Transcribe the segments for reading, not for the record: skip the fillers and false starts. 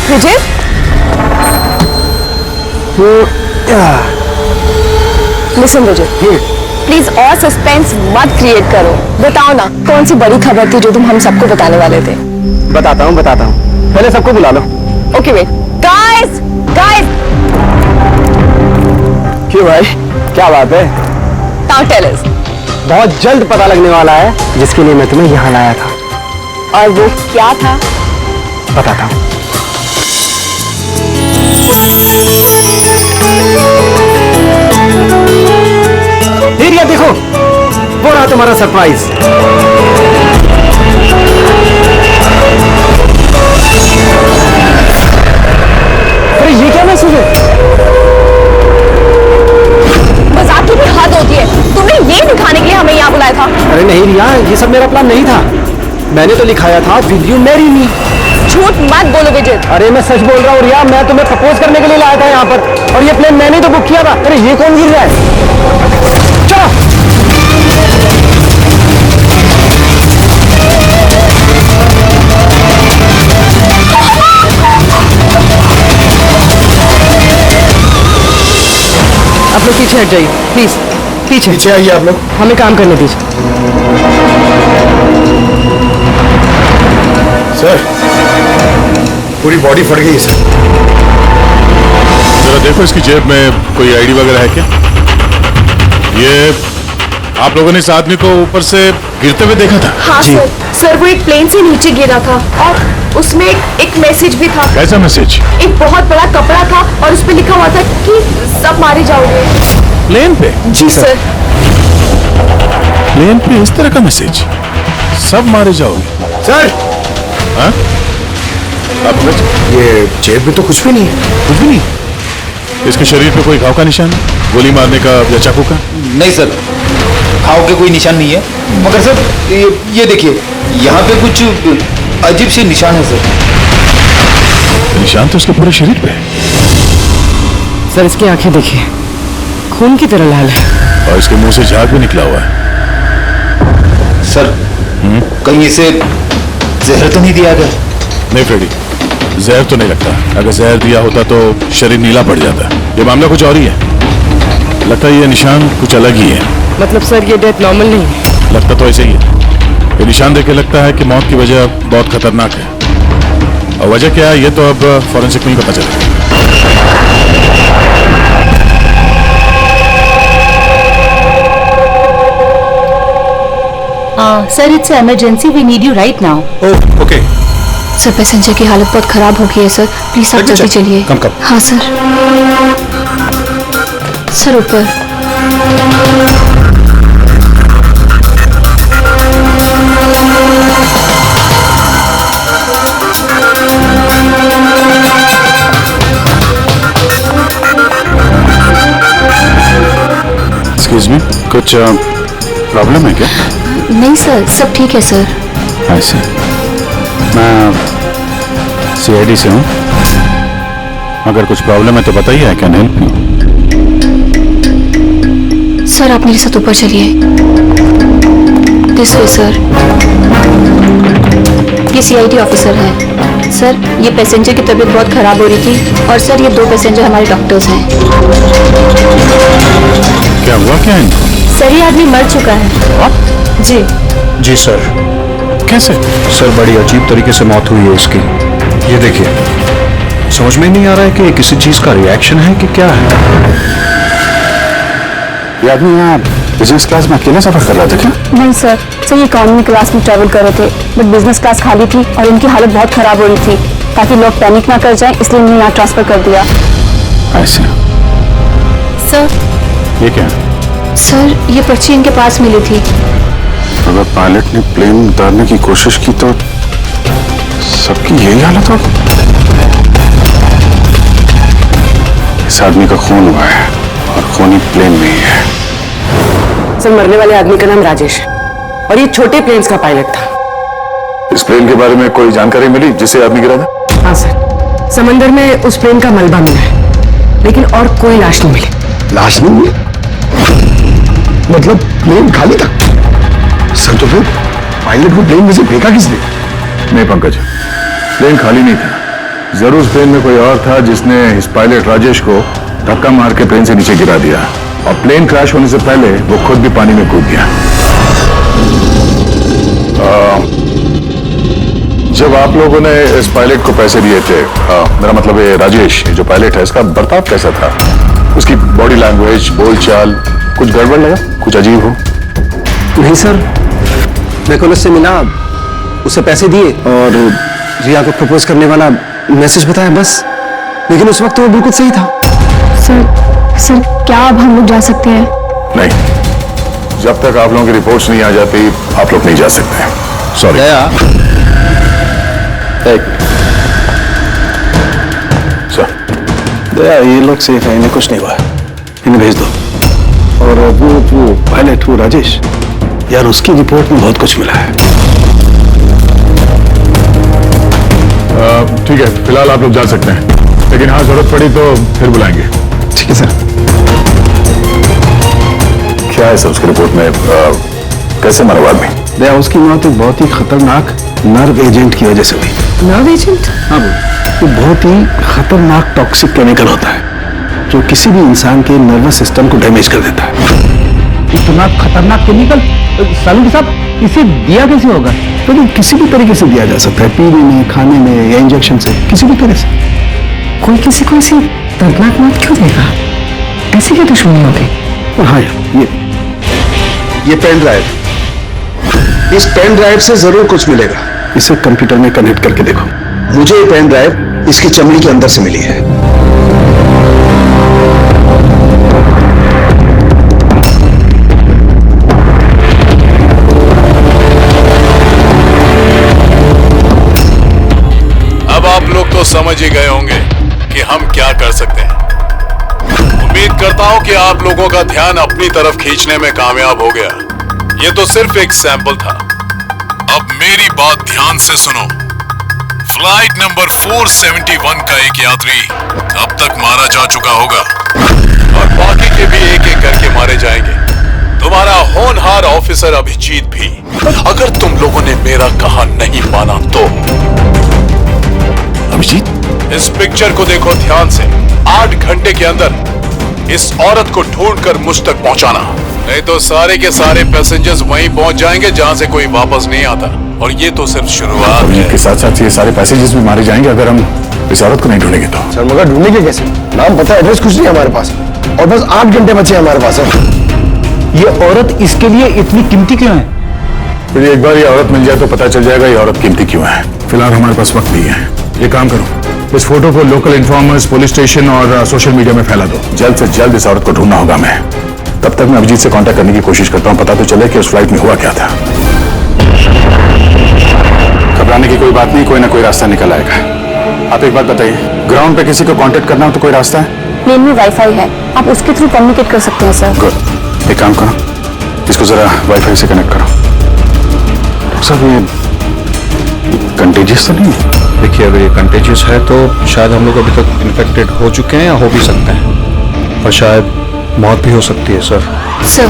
Vijay, listen Vijay, please और suspense मत create करो। बताओ ना, कौन सी बड़ी खबर थी जो तुम हम सबको बताने वाले थे? बताता हूँ, पहले सबको बुला लो। Okay wait, guys guys. क्यों भाई, क्या बात है? Now tell us. बहुत जल्द पता लगने वाला है जिसके लिए मैं तुम्हें यहाँ लाया था। और वो क्या था? बताता हूँ। ये देखो, वो रहा तुम्हारा सरप्राइज। अरे ये क्या मैसेज है? मजाक की भी हद होती है। तुमने ये दिखाने के लिए हमें यहाँ बुलाया था? अरे नहीं रिया, ये सब मेरा प्लान नहीं था। मैंने तो लिखाया था विल यू मैरी मी। झूठ मत बोलो विजय। अरे मैं सच बोल रहा हूँ रिया, मैं तुम्हें प्रपोज करने के लिए लाया था यहाँ पर, और ये प्लेन मैंने तो बुक किया था। अरे ये कौन गिर रहा है? चलो। आप लोग पीछे हट जाइए प्लीज, पीछे आइए आप लोग, हमें काम करने दीजिए। सर, पूरी बॉडी फट गई है सर। जरा देखो इसकी जेब में कोई आईडी वगैरह है क्या? ये आप लोगों ने इस आदमी को ऊपर से गिरते हुए देखा था? हाँ सर, सर वो एक प्लेन से नीचे गिरा था और उसमें एक मैसेज भी था। कैसा मैसेज? एक बहुत बड़ा कपड़ा था और उस पे लिखा हुआ था कि सब मारे जाओगे। प्लेन पे? जी सर। प्लेन पे इस तरह का मैसेज, सब मारे जाओगे? सर, हाँ? आप ये जेब में तो कुछ भी नहीं है। कुछ भी नहीं? इसके शरीर पे कोई घाव का निशान, गोली मारने का या चाकू का? नहीं सर, घाव के कोई निशान नहीं है, मगर सर ये देखिए, यहाँ पे कुछ अजीब से निशान है सर। निशान तो उसके पूरे शरीर पे है। सर इसकी आंखें देखिए, खून की तरह लाल है, और इसके मुंह से झाग भी निकला हुआ है। सर कहीं इसे जहर तो नहीं दिया गया? नहीं फ्रेडी, जहर तो नहीं लगता। अगर जहर दिया होता तो शरीर नीला पड़ जाता। ये मामला कुछ और ही है। लगता है ये निशान कुछ अलग ही है। मतलब सर ये डेथ नॉर्मल नहीं है? लगता तो ऐसे ही है। ये निशान देख के लगता है कि मौत की वजह बहुत खतरनाक है, और वजह क्या है ये तो अब फॉरेंसिक में ही पता चलेगा। Sir it's emergency, we need you right now. Oh okay. Sir passenger की हालत बहुत खराब हो गई है सर, प्लीज आप जल्दी चलिए। कम। हाँ सर। सर ऊपर। एक्सक्यूज मी, कुछ प्रॉब्लम है क्या? नहीं सर, सब ठीक है सर। ऐसे मैं सीआईडी से हूँ, अगर कुछ प्रॉब्लम है तो बताइए, I can help you. Sir आप मेरे साथ ऊपर चलिए। This way sir. ये सीआईडी ऑफिसर है। सर ये पैसेंजर की तबीयत बहुत खराब हो रही थी, और सर ये 2 पैसेंजर हमारे डॉक्टर्स हैं। क्या हुआ क्या इनको? सर ये आदमी मर चुका है। जी जी सर। कैसे? सर बड़ी अजीब तरीके से मौत हुई है इसकी। ये देखिए, समझ में नहीं आ रहा है कि किसी चीज का रिएक्शन है कि क्या है। ये आदमी यहाँ बिजनेस क्लास में अकेला सफर कर रहा था क्या? नहीं सर, ये इकोनॉमी क्लास में ट्रैवल कर रहे थे, बट बिजनेस क्लास खाली थी और इनकी हालत बहुत खराब हो रही थी। ताकि लोग पैनिक ना कर जाएं, इसलिए इन्हें यहाँ ट्रांसफर कर दिया। ऐसे? सर। ये क्या? सर ये पर्ची इनके पास मिली थी। अगर पायलट ने प्लेन उतारने की कोशिश की तो सबकी यही हालत होगी। इस आदमी का खून हुआ है और खून ही प्लेन में ही है। सर मरने वाले आदमी का नाम राजेश है और ये छोटे प्लेन्स का पायलट था। इस प्लेन के बारे में कोई जानकारी मिली जिससे आदमी गिरा था? हाँ सर, समंदर में उस प्लेन का मलबा मिला है, लेकिन और कोई लाश नहीं मिली। लाश नहीं मिली? मतलब प्लेन खाली था? सर तो फिर पायलट को प्लेन में से फेंका किसने? नहीं पंकज, प्लेन खाली नहीं था। जरूर उस प्लेन में कोई और था जिसने इस पायलट राजेश को धक्का मार के प्लेन से नीचे गिरा दिया और प्लेन क्रैश होने से पहले वो खुद भी पानी में कूद गया। जब आप लोगों ने इस पायलट को पैसे दिए थे, मेरा मतलब है राजेश जो पायलट है, इसका बर्ताव कैसा था? उसकी बॉडी लैंग्वेज, बोलचाल, कुछ गड़बड़ लगा? कुछ अजीब हो? नहीं सर, मैं कॉलेज से मिला, उसे पैसे दिए और रिया को प्रपोज करने वाला मैसेज बताया बस। लेकिन उस वक्त तो वो बिल्कुल सही था। सर क्या अब हम लोग जा सकते हैं? नहीं, जब तक आप लोगों की रिपोर्ट्स नहीं आ जाती आप लोग नहीं जा सकते। सॉरी। सर, दया, ये लोग सेफ है, इन्हें कुछ नहीं हुआ, इन्हें भेज दो। और वो पायलट, वो राजेश, यार उसकी रिपोर्ट में बहुत कुछ मिला है। ठीक है, फिलहाल आप लोग जा सकते हैं, लेकिन हाँ जरूरत पड़ी तो फिर बुलाएंगे। ठीक है सर। क्या है सर उसकी रिपोर्ट में? कैसे मरा आदमी? दया, उसकी मौत एक बहुत ही खतरनाक नर्व एजेंट की वजह से हुई। Nerve agent? हाँ, वो बहुत ही खतरनाक टॉक्सिक केमिकल होता है जो किसी भी इंसान के नर्वस सिस्टम को डैमेज कर देता है। इतना खतरनाक केमिकल सालू साहब इसे दिया कैसे होगा? तो ये किसी भी तरीके से दिया जा सकता है, पीने में, खाने में या इंजेक्शन से, किसी भी तरह से। कोई किसी को ऐसी दर्दनाक मौत क्यों देगा? ऐसी क्या दुश्मनी होगी? हाँ यार, ये पेन ड्राइव, इस पेन ड्राइव से जरूर कुछ मिलेगा। इसे कंप्यूटर में कनेक्ट करके देखो। मुझे ये पेन ड्राइव इसकी चमड़ी के अंदर से मिली है। अब आप लोग तो समझ ही गए होंगे कि हम क्या कर सकते हैं। उम्मीद करता हूं कि आप लोगों का ध्यान अपनी तरफ खींचने में कामयाब हो गया। ये तो सिर्फ एक सैंपल था। अब मेरी बात ध्यान से सुनो। फ्लाइट नंबर 471 का एक यात्री अब तक मारा जा चुका होगा और बाकी के भी एक एक करके मारे जाएंगे। तुम्हारा होनहार ऑफिसर अभिजीत भी। अगर तुम लोगों ने मेरा कहा नहीं माना तो अभिजीत, इस पिक्चर को देखो ध्यान से। 8 घंटे के अंदर इस औरत को ढूंढकर मुझ तक पहुंचाना, नहीं तो सारे के सारे पैसेंजर्स वहीं पहुंच जाएंगे जहां से कोई वापस नहीं आता। और ये तो सिर्फ शुरुआत है। के साथ साथ ये सारे पैसेंजर्स भी मारे जाएंगे अगर हम इस औरत को नहीं ढूंढेंगे तो। सर मगर ढूंढेंगे कैसे? नाम पता, एड्रेस कुछ नहीं है हमारे पास, और बस 8 घंटे बचे हमारे पास। ये औरत इसके लिए इतनी कीमती क्यों है? फिर एक बार ये औरत मिल जाए तो पता चल जाएगा ये औरत कीमती क्यों है। फिलहाल हमारे पास वक्त नहीं है। ये काम करो, इस फोटो को लोकल इन्फॉर्मर्स, पुलिस स्टेशन और सोशल मीडिया में फैला दो। जल्द से जल्द इस औरत को ढूंढना होगा। मैं तब तक मैं अभिजीत से कांटेक्ट करने की कोशिश करता हूं, पता तो चले कि उस फ्लाइट में हुआ क्या था। घबराने की कोई बात नहीं, कोई ना कोई रास्ता निकल आएगा। आप एक बात बताइए, ग्राउंड पे किसी को कांटेक्ट करना हो तो कोई रास्ता है? प्लेन में वाईफाई है, आप उसके थ्रू कम्युनिकेट कर सकते हैं सर। गुड, एक काम करो, इसको जरा वाईफाई से कनेक्ट करो। सब ये कंटेजियस तो नहीं है? देखिए, अगर ये कंटेजियस है तो शायद हम लोग अभी तक इन्फेक्टेड हो चुके हैं या हो भी सकते हैं, और शायद मौत भी हो सकती है सर। सर,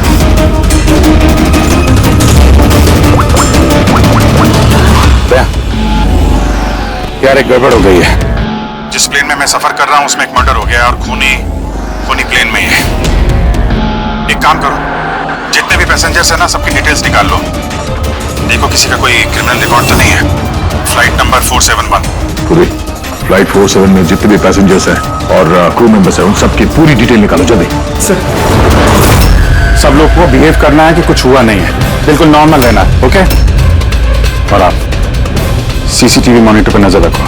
यार एक गड़बड़ हो गई है। जिस प्लेन में मैं सफर कर रहा हूं उसमें एक मर्डर हो गया और खूनी प्लेन में ही है। एक काम करो, जितने भी पैसेंजर्स हैं ना, सबकी डिटेल्स निकाल लो। देखो किसी का कोई क्रिमिनल रिकॉर्ड तो नहीं है। फ्लाइट नंबर 471, पूरी फ्लाइट 47 में जितने भी पैसेंजर्स हैं और क्रू मेंबर्स हैं उन सबकी पूरी डिटेल निकालो जल्दी। सर, सब लोग को बिहेव करना है कि कुछ हुआ नहीं है, बिल्कुल नॉर्मल रहना है, ओके? और आप सीसीटीवी मॉनिटर पर नजर रखो,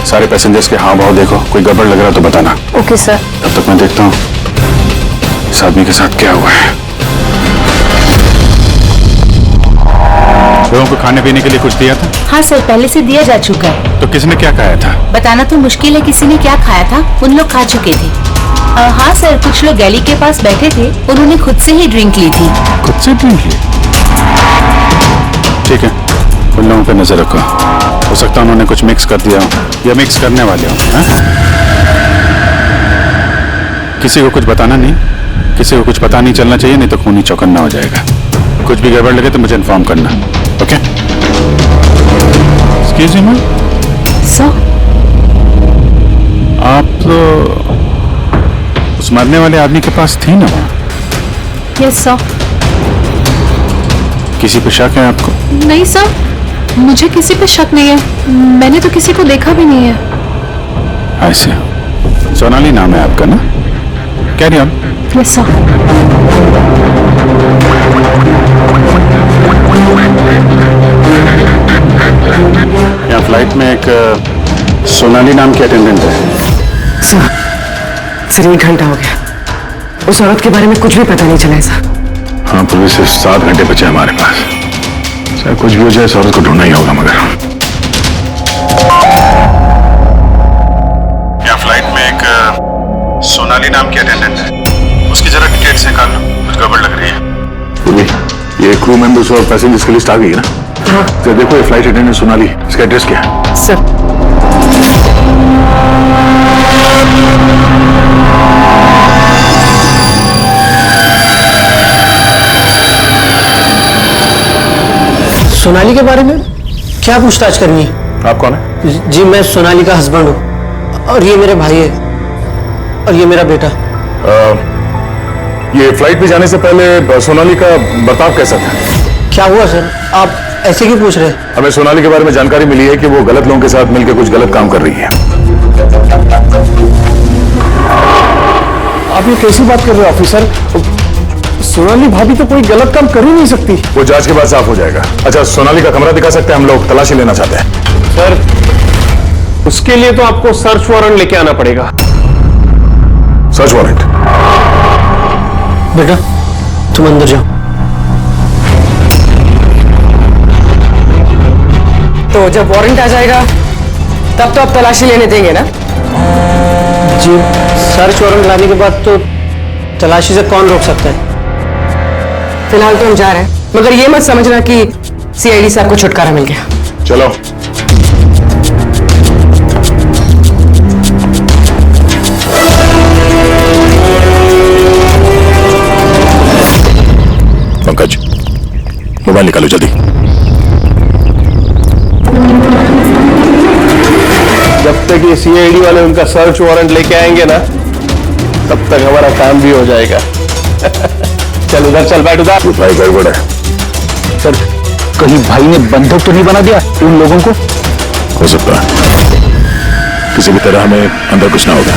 सारे पैसेंजर्स के हाव भाव देखो, कोई गड़बड़ लग रहा तो बताना। Okay sir. तब तक मैं देखता हूँ इस आदमी के साथ क्या हुआ है। लोगों को खाने पीने के लिए कुछ दिया था? हाँ सर, पहले से दिया जा चुका है। तो किसने क्या खाया था? बताना तो मुश्किल है किसी ने क्या खाया था, उन लोग खा चुके थे। हाँ सर, कुछ लोग गैली के पास बैठे थे, उन्होंने खुद से ही ड्रिंक ली थी। खुद से ड्रिंक ली? ठीक है, उन लोगों पे नजर रखो, हो सकता है उन्होंने कुछ मिक्स कर दिया हो या मिक्स करने वाले हो। किसी को कुछ बताना नहीं, किसी को कुछ पता नहीं चलना चाहिए, नहीं तो खूनी चौकन्ना हो जाएगा। कुछ भी गड़बड़ लगे तो मुझे इन्फॉर्म करना, okay? Excuse me ma'am. Sir आप तो उस मरने वाले आदमी के पास थी ना वहाँ? Yes sir. किसी पे शक है आपको? नहीं सर, मुझे किसी पे शक नहीं है, मैंने तो किसी को देखा भी नहीं है। ऐसे सोनाली नाम है आपका ना? Carry on. Yes sir. यहाँ फ्लाइट में एक सोनाली नाम की अटेंडेंट है। सर 1 घंटा हो गया, उस औरत के बारे में कुछ भी पता नहीं चला है सर। हाँ, पूरे सिर्फ 7 घंटे बचे हमारे पास। चाहे कुछ भी हो जाए, इस औरत को ढूंढना ही होगा। मगर यहाँ फ्लाइट में एक सोनाली नाम की अटेंडेंट है, उसकी जरा डिटेल्स निकाल लो, कुछ गड़बड़ लग रही है। ये क्रू मेंबर्स और पैसेंजर्स की लिस्ट आ गई है ना? हाँ। तो देखो, ये फ्लाइट अटेंडेंट सोनाली, इसका एड्रेस क्या है? सर सोनाली के बारे में क्या पूछताछ करनी है? आप कौन है? जी मैं सोनाली का हस्बैंड हूँ, और ये मेरे भाई है, और ये मेरा बेटा। ये फ्लाइट पे जाने से पहले सोनाली का बर्ताव कैसा था? क्या हुआ सर, आप ऐसे क्यों पूछ रहे हैं? हमें सोनाली के बारे में जानकारी मिली है कि वो गलत लोगों के साथ मिलकर कुछ गलत काम कर रही है। आप ये कैसी बात कर रहे हो ऑफिसर? सोनाली भाभी तो कोई गलत काम कर ही नहीं सकती। वो जांच के बाद साफ हो जाएगा। अच्छा, सोनाली का कमरा दिखा सकते हैं? हम लोग तलाशी लेना चाहते हैं। सर उसके लिए तो आपको सर्च वारंट लेके आना पड़ेगा। Search warrant? बेटा तुम अंदर जाओ। तो जब वारंट आ जाएगा तब तो आप तलाशी लेने देंगे ना? जी सर्च वारंट लाने के बाद तो तलाशी से कौन रोक सकता है? फिलहाल तो हम जा रहे हैं, मगर ये मत समझना कि सीआईडी से आपको छुटकारा मिल गया। चलो। पंकज, मोबाइल निकालो जल्दी। जब तक ये सीआईडी वाले उनका सर्च वारंट लेके आएंगे ना, तब तक हमारा काम भी हो जाएगा। चल उधर चल, बैठ उधर। भाई गड़बड़ है। सर कहीं भाई ने बंधक तो नहीं बना दिया उन लोगों को? हो सकता है, किसी भी तरह हमें अंदर कुछ ना होगा।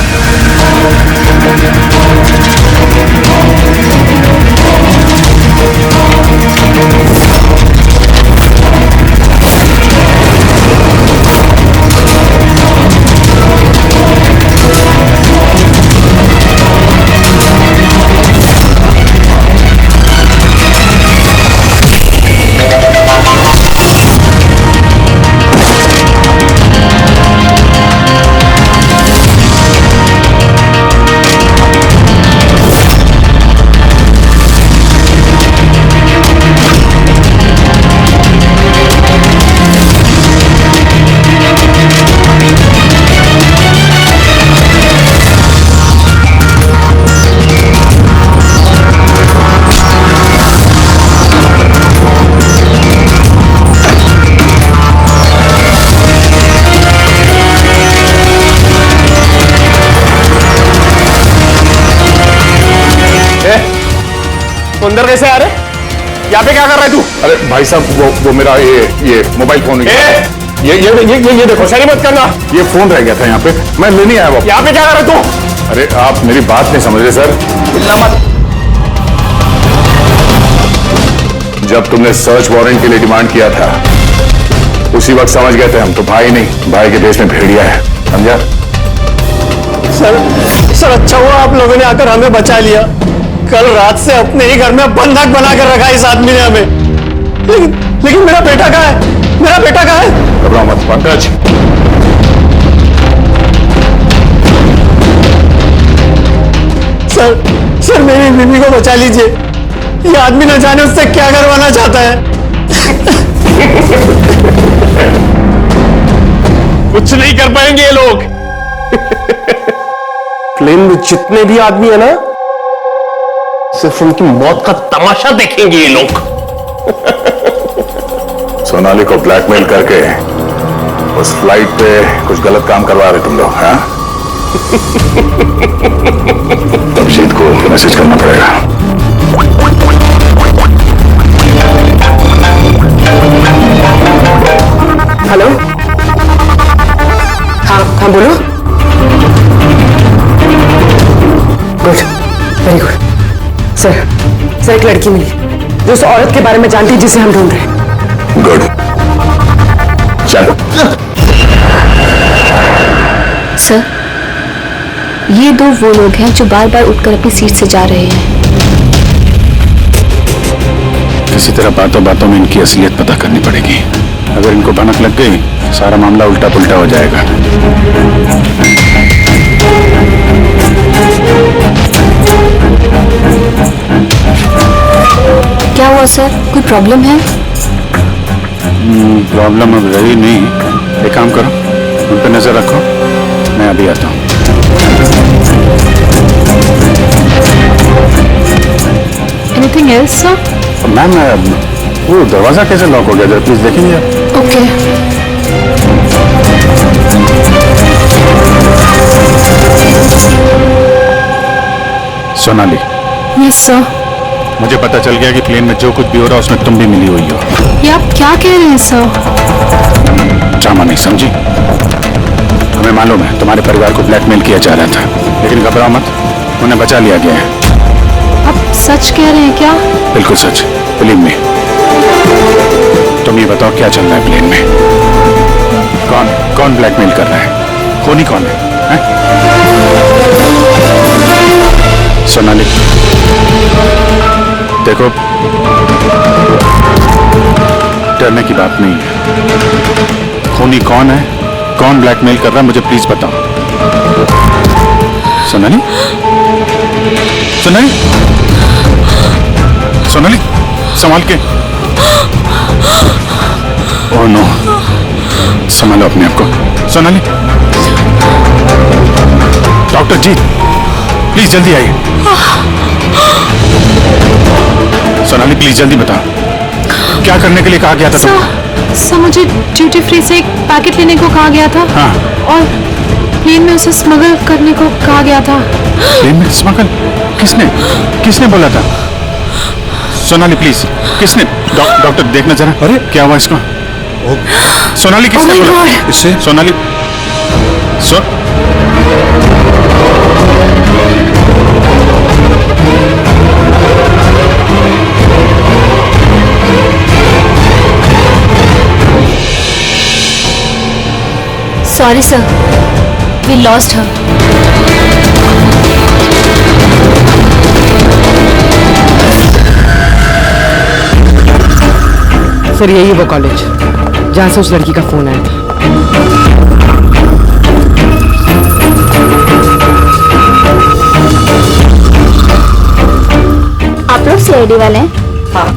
अंदर कैसे आ रहे? यहाँ पे क्या कर रहा है तू? अरे भाई साहब, वो मेरा ये मोबाइल फोन ये देखो, शरी मत करना। ये फोन रह गया था यहाँ पे, मैं लेने आया। यहाँ पे क्या कर रहा है तू? अरे आप मेरी बात नहीं समझ रहे सर। जब तुमने सर्च वारंट के लिए डिमांड किया था, उसी वक्त समझ गए थे हम तो भाई नहीं, भाई के देश में भेड़िया है, समझा? सर अच्छा हुआ आप लोगों ने आकर हमें बचा लिया। कल रात से अपने ही घर में बंधक बना कर रखा इस आदमी ने हमें। लेकिन मेरा बेटा कहाँ है? मेरा बेटा कहाँ है? घबराओ मत पंकज। सर मेरी बीवी को बचा लीजिए। ये आदमी न जाने उससे क्या करवाना चाहता है। कुछ नहीं कर पाएंगे ये लोग। प्लेन में जितने भी आदमी है ना, सिर्फ उनकी मौत का तमाशा देखेंगे ये लोग। सोनाली को ब्लैकमेल करके उस फ्लाइट पे कुछ गलत काम करवा रहे तुम लोग, हाँ? तमशीद को मैसेज करना पड़ेगा। हेलो, हाँ बोलो। Good, very good. सर एक लड़की मिली जो उस औरत के बारे में जानती है जिसे हम ढूंढ रहे हैं। गुड, चलो। सर, ये दो वो लोग हैं जो बार बार उठकर अपनी सीट से जा रहे हैं। किसी तरह बातों बातों में इनकी असलियत पता करनी पड़ेगी। अगर इनको भनक लग गई, सारा मामला उल्टा पुल्टा हो जाएगा। क्या हुआ सर, कोई प्रॉब्लम है? प्रॉब्लम अब रही नहीं। एक काम करो, उन पर नजर रखो, मैं अभी आता हूँ। Anything else sir? मैम, वो दरवाजा कैसे लॉक हो गया, जरा प्लीज देखेंगे आप? ओके। सोनाली। Yes sir. मुझे पता चल गया कि प्लेन में जो कुछ भी हो रहा है उसमें तुम भी मिली हुई हो। ये आप क्या कह रहे हैं सर? ड्रामा नहीं समझी? हमें मालूम है तुम्हारे परिवार को ब्लैकमेल किया जा रहा था, लेकिन घबराओ मत, उन्हें बचा लिया गया है। आप सच कह रहे हैं क्या? बिल्कुल सच, फिल्म में। तुम ये बताओ क्या चल रहा है प्लेन में? कौन ब्लैकमेल कर रहा है? खूनी कौन है? सोनाली, देखो, डरने की बात नहीं है। खूनी कौन है, कौन ब्लैकमेल कर रहा है, मुझे प्लीज बताओ। सोनाली, सोनाली, सोनाली, संभाल के। ओह नो, संभालो अपने आप को। सोनाली, डॉक्टर जी प्लीज जल्दी आइए। सोनाली प्लीज जल्दी बताओ, क्या करने के लिए कहा गया था तुमको? सर, मुझे ड्यूटी फ्री से एक पैकेट लेने को कहा गया था। हाँ। और प्लेन में उसे स्मगल करने को कहा गया था। प्लेन में स्मगल? किसने बोला था? सोनाली प्लीज, किसने? डॉक्टर देखना जरा। अरे क्या हुआ इसको? सोनाली किसने बोला? इससे Sonali Sorry sir, we lost her. Sir यही वो कॉलेज जहाँ से उस लड़की का फोन आया था। आप लोग सीआईडी वाले हैं? हाँ,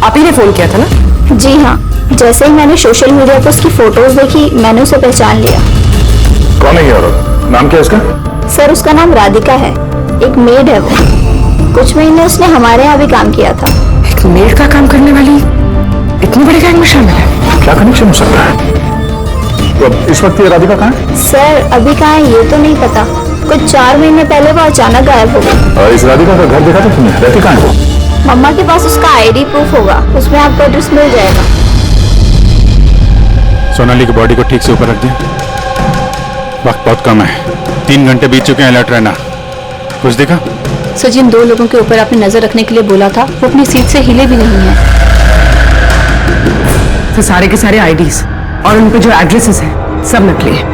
आप ही ने फोन किया था ना? जी हाँ, जैसे ही मैंने सोशल मीडिया पर उसकी फोटोज देखी, मैंने उसे पहचान लिया। कौन है ये औरत? नाम क्या है उसका? सर उसका नाम राधिका है, एक मेड है वो। कुछ महीने उसने हमारे यहाँ भी काम किया था। एक मेड का काम करने वाली इतनी बड़ी गैंग में शामिल है? क्या कनेक्शन हो सकता है? तो अब इस वक्त ये राधिका कहाँ है? सर अभी कहाँ है ये तो नहीं पता, कुछ 4 महीने पहले वो अचानक गायब हो गई। और इस राधिका का घर देखा था तुमने? रहती कहाँ है वो? मम्मा के पास उसका आईडी प्रूफ होगा, उसमें आपको एड्रेस मिल जाएगा। सोनाली की बॉडी को ठीक से ऊपर रख दे, वक्त बहुत कम है, 3 घंटे बीत चुके हैं, अलर्ट रहना। कुछ देखा? सर जिन 2 लोगों के ऊपर आपने नजर रखने के लिए बोला था वो अपनी सीट से हिले भी नहीं है। तो सारे के सारे आईडीज और उन पे जो एड्रेसेस हैं सब नकली हैं।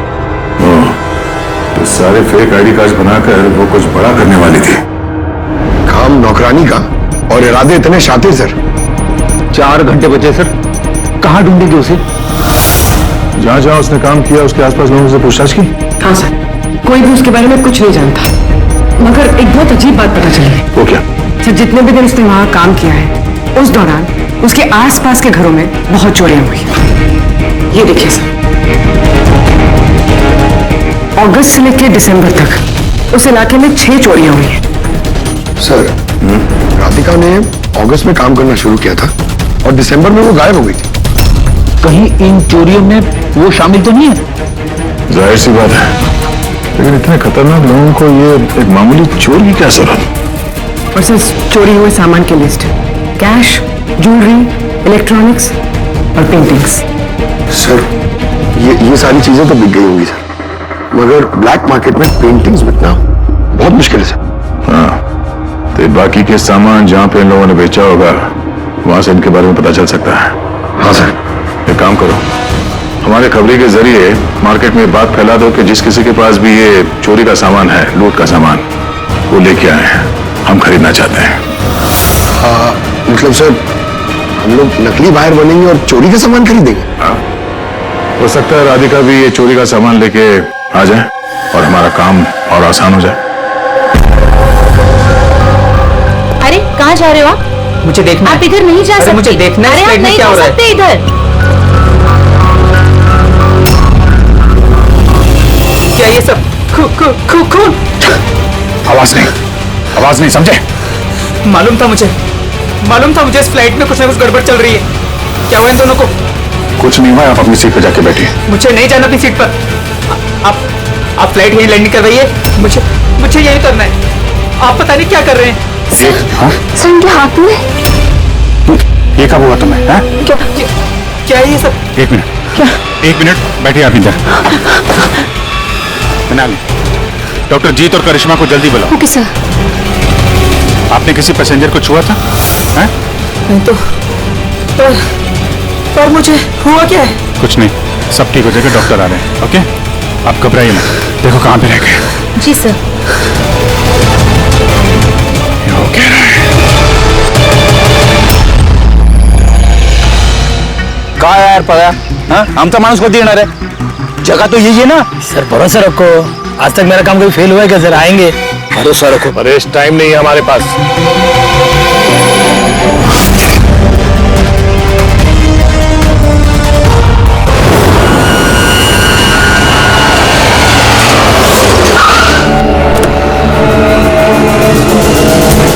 तो सारे फेक आईडी कार्ड बनाकर वो कुछ बड़ा करने वाली थी। काम नौकरानी का और इरादे इतने शातिर सर। 4 घंटे बचे सर, कहाँ ढूंढेंगे उसे? जहाँ जहाँ उसने काम किया उसके आसपास लोगों से पूछताछ की? हाँ सर, कोई भी उसके बारे में कुछ नहीं जानता, मगर एक बहुत अजीब बात पता चली है। वो क्या? सर जितने भी दिन उसने वहाँ काम किया है, उस दौरान उसके आसपास के घरों में बहुत चोरियां हुई। ये देखिए सर, अगस्त से लेकर दिसंबर तक उस इलाके में 6 चोरियां हुई हैं। सर राधिका ने अगस्त में काम करना शुरू किया था और दिसंबर में वो गायब हो गई थी। कहीं इन चोरियों में वो शामिल तो नहीं है? जाहिर सी बात है, लेकिन इतने खतरनाक लोगों को ये एक मामूली चोर की क्या जरूरत? और सर चोरी हुए सामान की लिस्ट, कैश, ज्वेलरी, इलेक्ट्रॉनिक्स और पेंटिंग्स। सर ये सारी चीजें तो बिक गई होंगी सर, मगर ब्लैक मार्केट में पेंटिंग्स बिकना बहुत मुश्किल है सर। हाँ, तो बाकी के सामान जहां पे इन लोगों ने बेचा होगा वहां से इनके बारे में पता चल सकता है। हाँ सर। एक काम करो, हमारे खबरी के जरिए मार्केट में बात फैला दो कि जिस किसी के पास भी ये चोरी का सामान है, लूट का सामान, वो लेके आए हैं, हम खरीदना चाहते हैं। मतलब सर हम लोग नकली बाहर बनेंगे और चोरी का सामान खरीदेंगे? हाँ, हो सकता है राधिका भी ये चोरी का सामान लेके आ जाए और हमारा काम और आसान हो जाए। अरे कहाँ जा रहे हो आप? मुझे देखना आप इधर नहीं जा सकते। मुझे देखना है, अरे आप नहीं जा सकते इधर। क्या ये सब खून? आवाज नहीं, समझे? मालूम था मुझे इस फ्लाइट में कुछ ना कुछ गड़बड़ चल रही है। क्या हुआ इन दोनों को? कुछ नहीं हुआ, आप अपनी सीट पर जाके बैठिए। मुझे नहीं जाना अपनी सीट पर। आप फ्लाइट यही लैंडिंग कर रही है, मुझे यही करना है। आप पता नहीं क्या कर रहे हैं। सर इनके हाथ में ये कब हुआ तुम्हें? क्या है ये सब? एक मिनट बैठिए आप इधर। डॉक्टर जीत और करिश्मा को जल्दी बुलाओ। Okay sir. आपने किसी पैसेंजर को छुआ था? नहीं तो पर मुझे हुआ क्या है? कुछ नहीं, सब ठीक हो जाएगा, डॉक्टर आ रहे हैं। ओके, आप घबराइए मत। देखो कहाँ पे रह गए। जी सर। वो कह रहा है कहा यार पता? हाँ, आमचा माणूस कधी येणार आहे? जगह तो यही है ना। सर भरोसा रखो, आज तक मेरा काम कभी फेल हुआ है क्या? सर आएंगे, भरोसा रखो। परेश, टाइम नहीं है हमारे पास।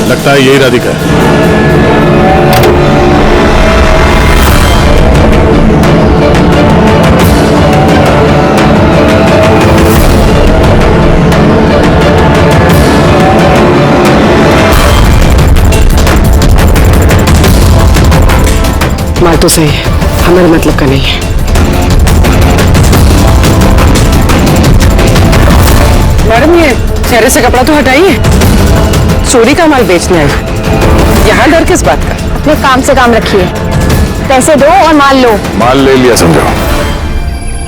लगता है यही राधिका है। माल तो सही है, हमारे मतलब का नहीं है। मैडम ये चेहरे से कपड़ा तो हटाइए, चोरी का माल बेचने आए, यहाँ डर किस बात का? अपने काम से काम रखिए, पैसे दो और माल लो। माल ले लिया समझो,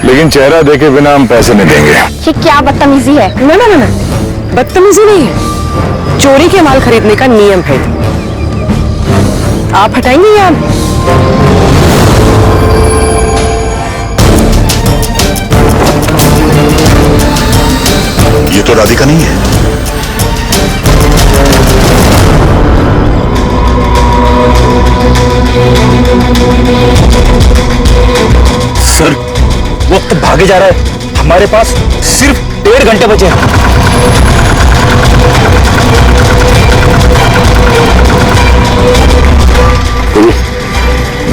लेकिन चेहरा देखे बिना हम पैसे नहीं देंगे। ये क्या बदतमीजी है? ना, बदतमीजी नहीं है, चोरी के माल खरीदने का नियम है। आप हटाएंगे या ये तो राधिका नहीं है। सर वक्त भागे जा रहा है, हमारे पास सिर्फ 1.5 घंटे बचे हैं।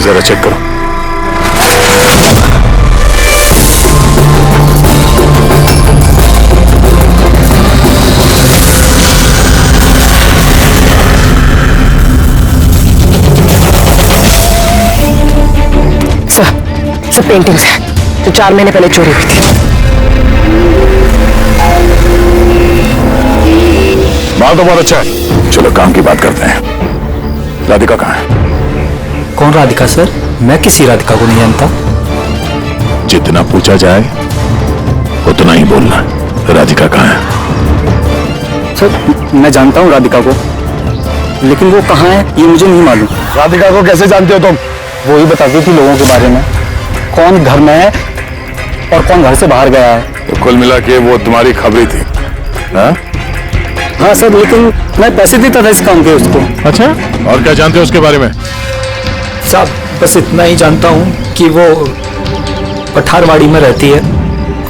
जरा चेक करो। सब पेंटिंग्स है जो 4 महीने पहले चोरी हुई थी। माल तो बहुत अच्छा है, चलो काम की बात करते हैं। राधिका कहाँ है? कौन राधिका सर? मैं किसी राधिका को नहीं जानता। जितना पूछा जाए उतना ही बोलना। राधिका कहाँ है? सर मैं जानता हूँ राधिका को, लेकिन वो कहाँ है ये मुझे नहीं मालूम। राधिका को कैसे जानते हो तुम? वो ही बताती थी लोगों के बारे में, कौन घर में है और कौन घर से बाहर गया है। तो कुल मिला के वो तुम्हारी खबरी थी? हाँ सर, लेकिन मैं पैसे देता था इस काम के उसको। अच्छा, और क्या जानते हो उसके बारे में? साहब बस इतना ही जानता हूँ कि वो पठारवाड़ी में रहती है,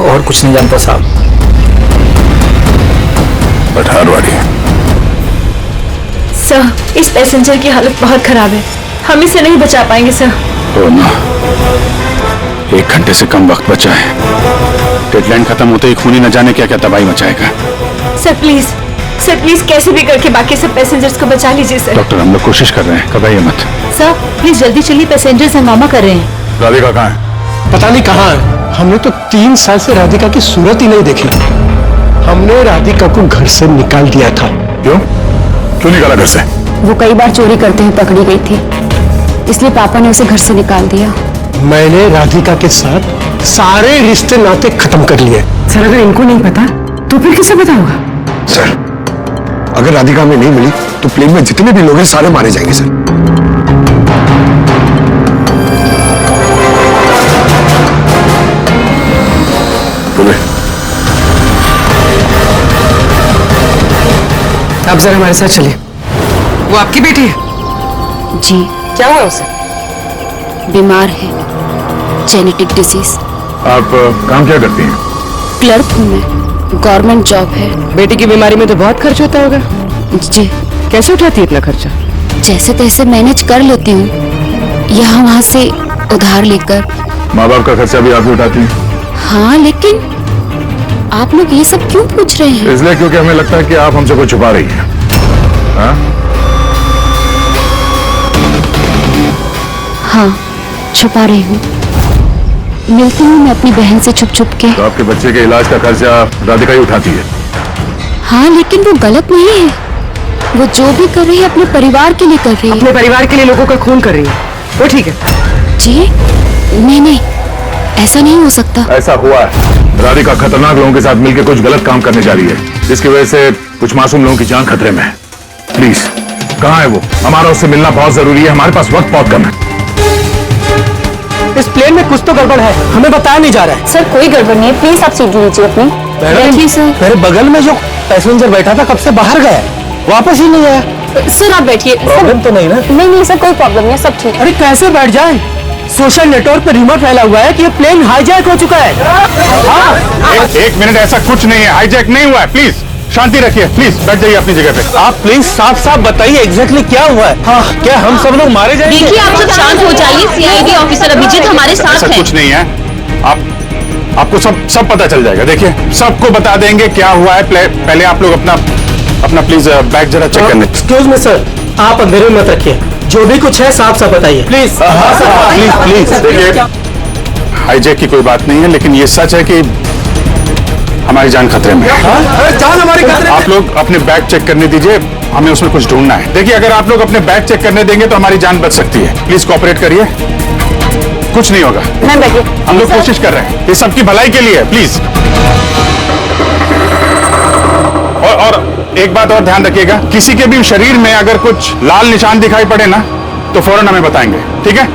और कुछ नहीं जानता साहब। पठारवाड़ी? सर इस पैसेंजर की हालत बहुत खराब है, हम इसे नहीं बचा पाएंगे सर। ओ ना। 1 घंटे से कम वक्त बचा है। डेडलाइन खत्म होते ही खूनी न जाने क्या क्या तबाही मचाएगा। सर प्लीज कैसे भी करके बाकी सब पैसेंजर्स को बचा लीजिए सर। डॉक्टर, हम लोग कोशिश कर रहे हैं, घबराइए मत। सर प्लीज जल्दी चलिए, पैसेंजर्स हंगामा कर रहे हैं। राधिका कहाँ है? पता नहीं कहाँ है। हमने तो 3 साल से राधिका की सूरत ही नहीं देखी। हमने राधिका को घर से निकाल दिया था। क्यों निकाला घर से? वो कई बार चोरी करते हुए पकड़ी गई थी, इसलिए पापा ने उसे घर से निकाल दिया। मैंने राधिका के साथ सारे रिश्ते नाते खत्म कर लिए। सर अगर इनको नहीं पता तो फिर किसे पता होगा? सर, अगर राधिका हमें नहीं मिली तो प्लेन में जितने भी लोग हैं सारे मारे जाएंगे सर। आप जरा हमारे साथ चलिए। वो आपकी बेटी है? जी। क्या हुआ उसे? बीमार है, जेनेटिक डिजीज। आप काम क्या करती हैं? क्लर्क हूँ मैं, गवर्नमेंट जॉब है। बेटी की बीमारी में तो बहुत खर्च होता होगा। जी। कैसे उठाती है इतना खर्चा? जैसे तैसे मैनेज कर लेती हूँ, यहाँ वहाँ से उधार लेकर। माँ बाप का खर्चा भी आप ही उठाती हैं? हाँ, लेकिन आप लोग ये सब क्यों पूछ रहे हैं? इसलिए क्योंकि हमें लगता है कि आप हमसे कुछ छुपा रही हैं। हाँ, छुपा रही हूँ। मिलती हूँ मैं अपनी बहन से छुप छुप के। तो आपके बच्चे के इलाज का खर्चा राधिका ही उठाती है? हाँ, लेकिन वो गलत नहीं है। वो जो भी कर रही है अपने परिवार के लिए कर रही है। अपने परिवार के लिए लोगों का खून कर रही है, वो ठीक है? जी नहीं, ऐसा नहीं हो सकता। ऐसा हुआ है। राधिका खतरनाक लोगों के साथ मिलकर कुछ गलत काम करने जा रही है, जिसकी वजह से कुछ मासूम लोगों की जान खतरे में है। प्लीज, कहाँ है वो? हमारा उससे मिलना बहुत जरूरी है, हमारे पास वक्त बहुत कम है। इस प्लेन में कुछ तो गड़बड़ है, हमें बताया नहीं जा रहा है। सर कोई गड़बड़ नहीं है, प्लीज आप सीट लीजिए अपनी। बैठिए सर। मेरे बगल में जो पैसेंजर बैठा था कब से बाहर गया, वापस ही नहीं आया। सर आप बैठिए। प्रॉब्लम तो नहीं ना? नहीं सर, कोई प्रॉब्लम नहीं है, सब ठीक है। अरे कैसे बैठ जाए? सोशल नेटवर्क पे रूमर फैला हुआ है कि ये प्लेन हाईजैक हो चुका है। एक मिनट, ऐसा कुछ नहीं है, हाईजैक नहीं हुआ है। प्लीज शांति रखिए, प्लीज बैठ जाइए अपनी जगह पे। आप प्लीज साफ साफ बताइए एग्जैक्टली क्या हुआ है। हाँ, क्या हम सब लोग मारे जाएंगे? देखिए आप सब शांत हो जाइए, सीआईडी ऑफिसर अभिजीत हमारे साथ ऐसा है। कुछ नहीं है, आपको सब पता चल जाएगा। देखिए, सबको बता देंगे क्या हुआ है। पहले आप लोग अपना प्लीज बैग जरा चेक करने। एक्सक्यूज मी सर, आप अंधेरे में मत रखिए, जो भी कुछ है साफ साफ बताइए प्लीज। प्लीज देखिए, हाईजैक की कोई बात नहीं है, लेकिन ये सच है कि हमारी जान खतरे में है। जान हमारी खतरे में? आप लोग अपने बैग चेक करने दीजिए, हमें उसमें कुछ ढूंढना है। देखिए, अगर आप लोग अपने बैग चेक करने देंगे तो हमारी जान बच सकती है। प्लीज कोऑपरेट करिए, कुछ नहीं होगा। मैं बैठिए। हम लोग कोशिश कर रहे हैं, ये सबकी भलाई के लिए है। प्लीज। और एक बात और ध्यान रखिएगा, किसी के भी शरीर में अगर कुछ लाल निशान दिखाई पड़े ना तो फौरन हमें बताएंगे, ठीक है?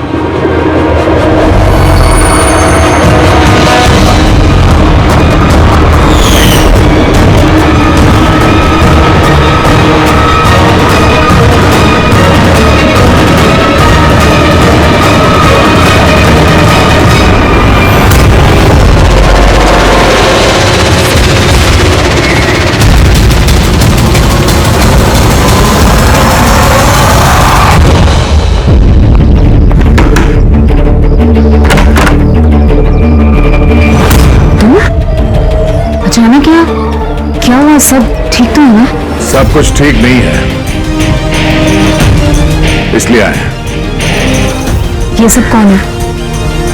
अचानक क्या हुआ? सब ठीक तो है ना? सब कुछ ठीक नहीं है, इसलिए आए हैं। ये सब कौन है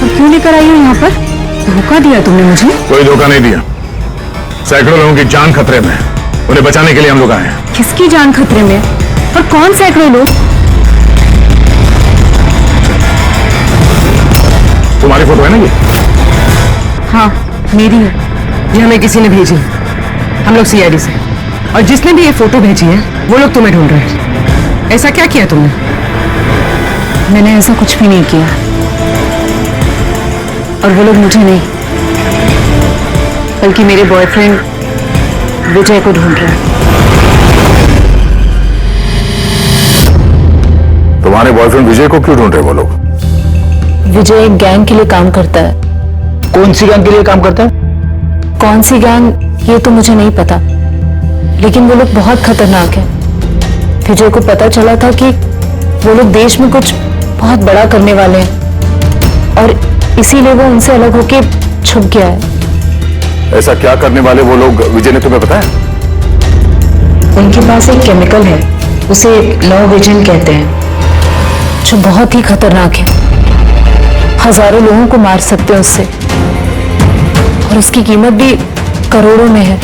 और क्यों लेकर आई हो यहाँ पर? धोखा दिया तुमने मुझे। कोई धोखा नहीं दिया, सैकड़ों लोगों की जान खतरे में है, उन्हें बचाने के लिए हम लोग आए हैं। किसकी जान खतरे में? और कौन सैकड़ों लोग? तुम्हारी फोटो है ना ये? हाँ मेरी है, ये हमें किसी ने भेजी है। हम लोग सीआईडी से, और जिसने भी ये फोटो भेजी है वो लोग तुम्हें ढूंढ रहे हैं। ऐसा क्या किया तुमने? मैंने ऐसा कुछ भी नहीं किया, और वो लोग मुझे नहीं बल्कि मेरे बॉयफ्रेंड विजय को ढूंढ रहे हैं। तुम्हारे बॉयफ्रेंड विजय को क्यों ढूंढ रहे वो लोग? विजय एक गैंग के लिए काम करता है। कौन सी गैंग के लिए काम करता है? कौन सी गैंग ये तो मुझे नहीं पता, लेकिन वो लोग बहुत खतरनाक हैं। विजय को पता चला था कि वो लोग देश में कुछ बहुत बड़ा करने वाले हैं, और इसीलिए वो उनसे अलग होके छुप गया है। ऐसा क्या करने वाले वो लोग विजय ने तुम्हें बताया? उनके पास एक केमिकल है, उसे लव विजन कहते हैं, जो बहुत ही खतरनाक है। हजारों लोगों को मार सकते हैं उससे, और उसकी कीमत भी करोड़ों में है।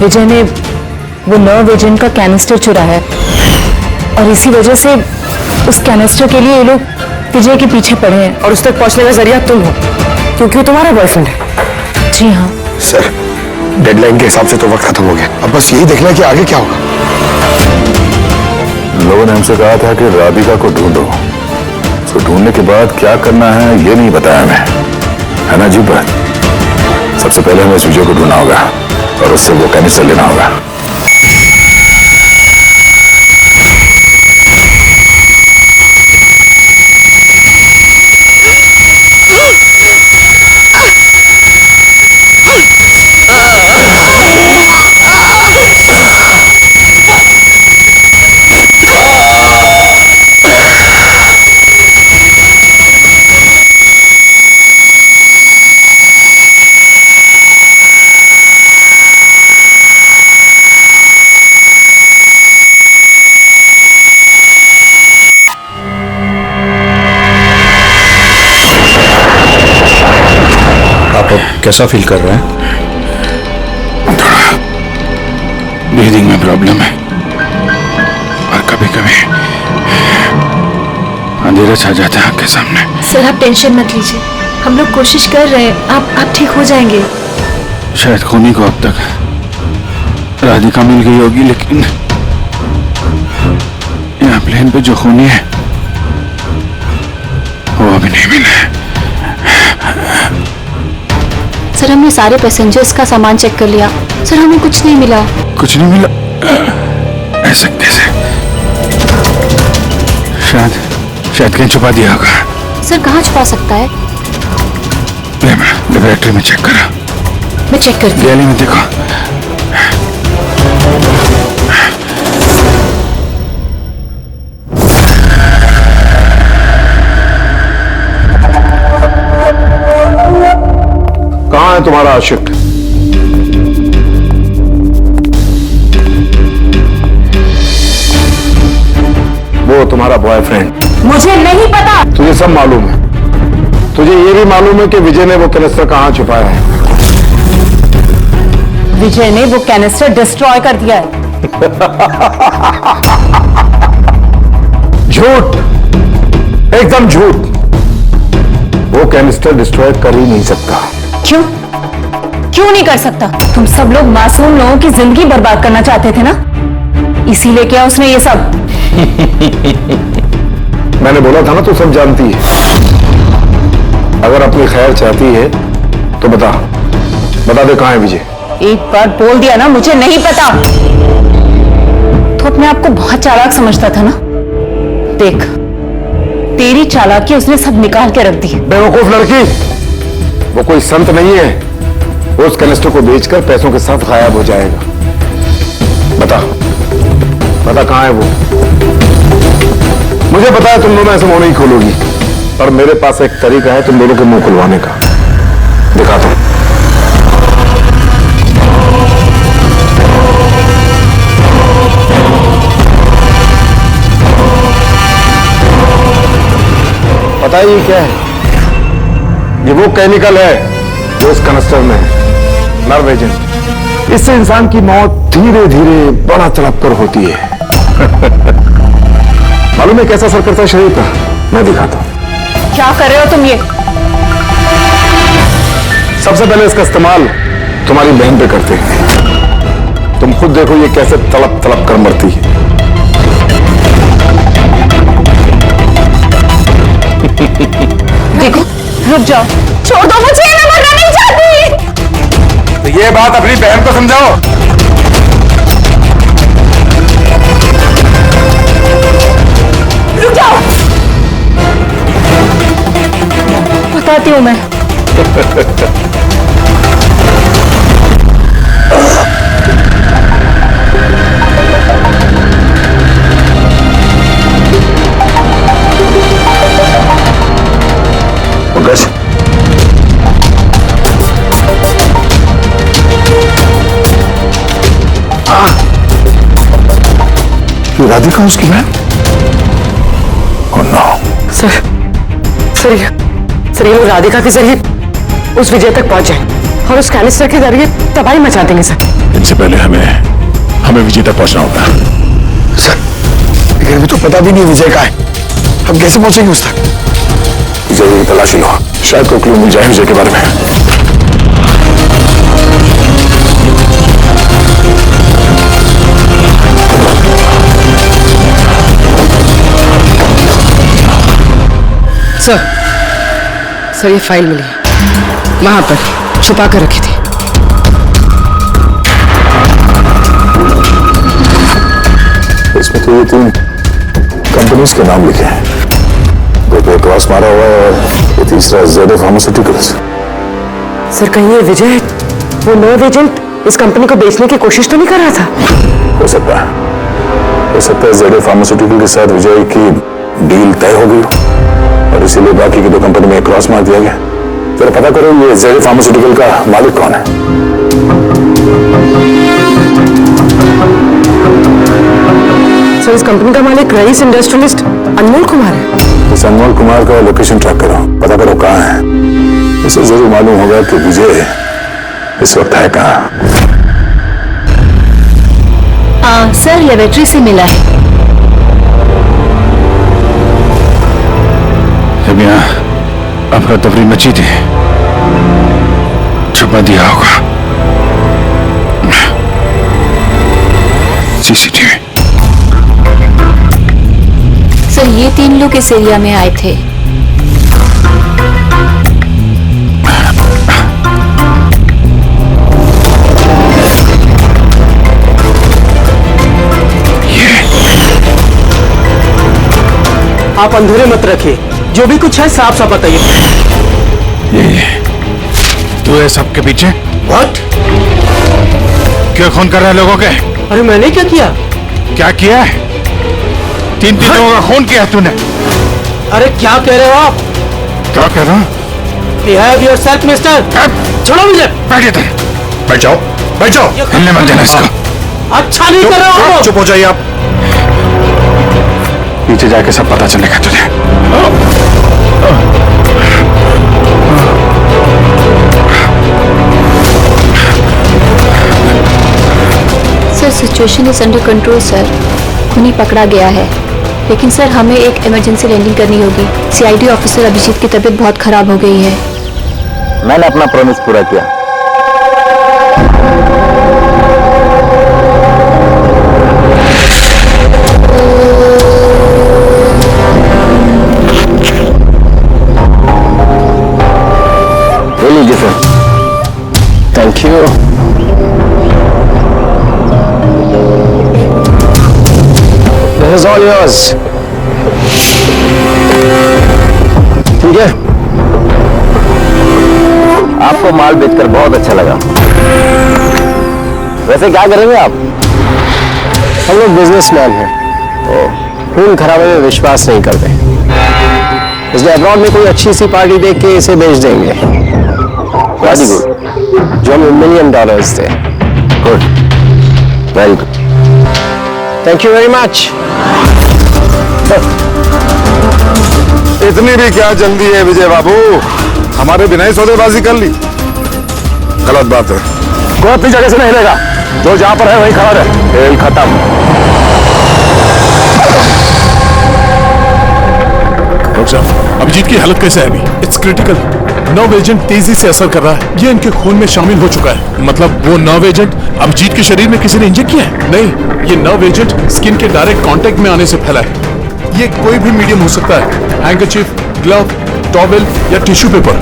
विजय ने वो लव विजन का कैनिस्टर चुराया है, और इसी वजह से उस कैनिस्टर के लिए ये लोग विजय के पीछे पड़े हैं। और उस तक पहुंचने का जरिया तुम हो, क्योंकि वो तुम्हारा बॉयफ्रेंड है। जी हाँ। सर, डेडलाइन के हिसाब से तो वक्त खत्म हो गया, अब बस यही देखना है कि आगे क्या होगा। लोगों ने हमसे कहा था कि राधिका को ढूंढो, तो ढूंढने के बाद क्या करना है ये नहीं बताया मैं, है ना जी? बात सबसे पहले हमें विजय को ढूंढना होगा और उससे वो कैनिस्टर लेना होगा। कैसा फील कर रहे हैं? थोड़ा ब्रीदिंग में प्रॉब्लम है, और कभी कभी अंधेरा छा जाता है आंख के सामने। सर आप टेंशन मत लीजिए, हम लोग कोशिश कर रहे हैं, आप ठीक हो जाएंगे। शायद खूनी को अब तक राधिका मिल गई होगी, लेकिन यहाँ प्लेन पे जो खूनी है वो अभी नहीं मिला है। सर हमने सारे पैसेंजर्स का सामान चेक कर लिया, सर हमें कुछ नहीं मिला। कुछ नहीं मिला? ऐसा कैसे? शायद कहीं छुपा दिया होगा। सर कहाँ छुपा सकता है? लेबोरेटरी में चेक करा। मैं चेक करती हूँ। गैली में देखो। कहाँ है तुम्हारा आशिक? वो तुम्हारा बॉयफ्रेंड। मुझे नहीं पता। तुझे सब मालूम है। तुझे ये भी मालूम है कि विजय ने वो कैनिस्टर कहाँ छुपाया है? विजय ने वो कैनिस्टर डिस्ट्रॉय कर दिया है। झूठ, एकदम झूठ। वो कैनिस्टर डिस्ट्रॉय कर ही नहीं सकता। क्यों नहीं कर सकता? तुम सब लोग मासूम लोगों की जिंदगी बर्बाद करना चाहते थे ना, इसीलिए क्या उसने ये सब? मैंने बोला था ना, तू सब जानती है। अगर अपनी खैर चाहती है तो बता दे कहाँ है विजय। एक बार बोल दिया ना मुझे नहीं पता, तो अपने आप को बहुत चालाक समझता था ना। देख, तेरी चालाकी उसने सब निकाल के रख दी। बेवकूफ लड़की, वो कोई संत नहीं है। वो उस कैनिस्टर को बेचकर पैसों के साथ गायब हो जाएगा। बता कहाँ है वो? मुझे पता है तुम दोनों ऐसे मुंह नहीं खोलोगी, पर मेरे पास एक तरीका है तुम दोनों के मुंह खुलवाने का। दिखाता हूं। पता है ये क्या है? ये वो केमिकल है जो इस कैनिस्टर में है, नर्व एजेंट। इससे इंसान की मौत धीरे धीरे बड़ा तड़प कर होती है। मालूम है कैसा असर करता है शरीर पर? मैं दिखाता हूं। क्या कर रहे हो तुम ये? सबसे पहले इसका इस्तेमाल तुम्हारी बहन पे करते हैं। तुम खुद देखो ये कैसे तड़प तड़प कर मरती है। देखो, रुक जाओ, छोड़ दो मुझे, मैं मरना नहीं चाहती। तो ये बात अपनी बहन को समझाओ। रुक जाओ, बताती हूँ मैं। ये राधिका उसकी बहन? Oh no. सर ये लोग राधिका के जरिए उस विजय तक पहुंच जाए और उस कैनिस्टर के जरिए तबाही मचा देंगे सर। इनसे पहले हमें विजय तक पहुंचना होगा। सर लेकिन अभी तो पता भी नहीं विजय का है, हम कैसे पहुंचेंगे उस तक? विजय की तलाशी लो, शायद कोई क्लू मिल जाए विजय के बारे में। सर ये फाइल मिली वहां पर छुपा कर रखी थी। इसमें तो ये 3 कंपनीज के नाम लिखे हैं, 2 पे क्रॉस मारा हुआ है और ये तीसरा ZF फार्मास्यूटिकल्स। सर कहीं ये विजय वो नर्व एजेंट इस कंपनी को बेचने की कोशिश तो नहीं कर रहा था? हो सकता है ZF फार्मास्यूटिकल के साथ विजय की डील तय हो गई और इसीलिए बाकी की 2 कंपनी में क्रॉस मार दिया गया। जरा पता करो ये ZF फार्मास्यूटिकल का मालिक कौन है। सर इस कंपनी का मालिक रईस इंडस्ट्रियलिस्ट अनमोल कुमार है। इस अनमोल कुमार का लोकेशन ट्रैक करो, पता करो कहाँ है। इसे जरूर मालूम होगा कि विजय इस वक्त है कहाँ। सर लेबोरेटरी से मिला है। जब यहाँ अफरा तफरी मची थी, छुपा दिया होगा। CCTV। सर ये 3 लोग इस एरिया में आए थे। आप अंधेरे मत रखिए, जो भी कुछ है साफ साफ बताइए। ये तू है सबके पीछे? What? क्यों खून कर रहा है लोगों के? अरे मैंने क्या किया? क्या किया है? 3 लोगों का खून किया है तूने। अरे क्या कह रहे हो आप? क्या कह रहा हूँ? Behave yourself, mister. छोड़ो मुझे। बैठिए इधर। बैठ जाओ। हिलने मत देना इसको। अच्छा नहीं कर रहे हो। चुप हो जाइए आप। पीछे जाके सब पता चलेगा तुझे। Sir situation is under control sir, खूनी पकड़ा गया है, लेकिन सर हमें एक इमरजेंसी लैंडिंग करनी होगी। CID ऑफिसर अभिजीत की तबीयत बहुत खराब हो गई है। मैंने अपना प्रॉमिस पूरा किया। लीजिए sir. Thank you. This is all yours. ठीक है? आपको माल बेचकर बहुत अच्छा लगा। वैसे क्या करेंगे आप? हम लोग बिजनेसमैन हैं, खून खराबे में विश्वास नहीं करते, इसलिए अब्रॉड में कोई अच्छी सी पार्टी देख के इसे बेच देंगे। Very good. जो हमें $1 million थे। Good, very good. Thank you very much. इतनी भी क्या जल्दी है विजय बाबू, हमारे बिना ही सौदेबाजी कर ली। गलत बात है। कोई अपनी जगह से नहीं हिलेगा, जो जहां पर है वहीं खड़ा रहे। खेल खत्म। डॉक्टर साहब, अभिजीत की हालत कैसे है अभी? It's critical. नर्व एजेंट तेजी से असर कर रहा है, ये इनके खून में शामिल हो चुका है। मतलब वो नर्व एजेंट अभिजीत के शरीर में किसी ने इंजेक्ट किया है? नहीं, ये नर्व एजेंट स्किन के डायरेक्ट कांटेक्ट में आने से फैला है। ये कोई भी मीडियम हो सकता है, हैंकरचीफ, ग्लव, टॉवेल या टिश्यू पेपर।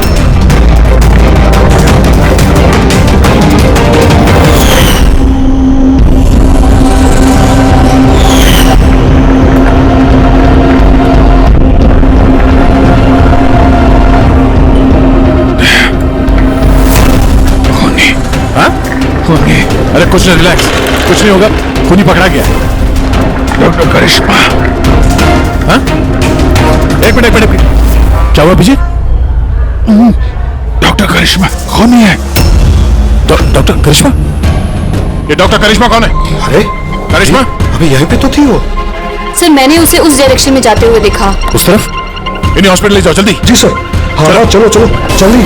अरे कुछ नहीं, रिलैक्स, कुछ नहीं होगा, खूनी पकड़ा गया। डॉक्टर करिश्मा। हाँ? एक मिनट। क्या हुआ अभिजीत? डॉक्टर करिश्मा खूनी है। डॉक्टर करिश्मा? ये डॉक्टर करिश्मा कौन है? अरे करिश्मा अभी यहीं पे तो थी वो। सर मैंने उसे उस डायरेक्शन में जाते हुए देखा। उस तरफ? इन्हें हॉस्पिटल ले जाओ जल्दी। जी सर। हाँ चलो चलो जल्दी।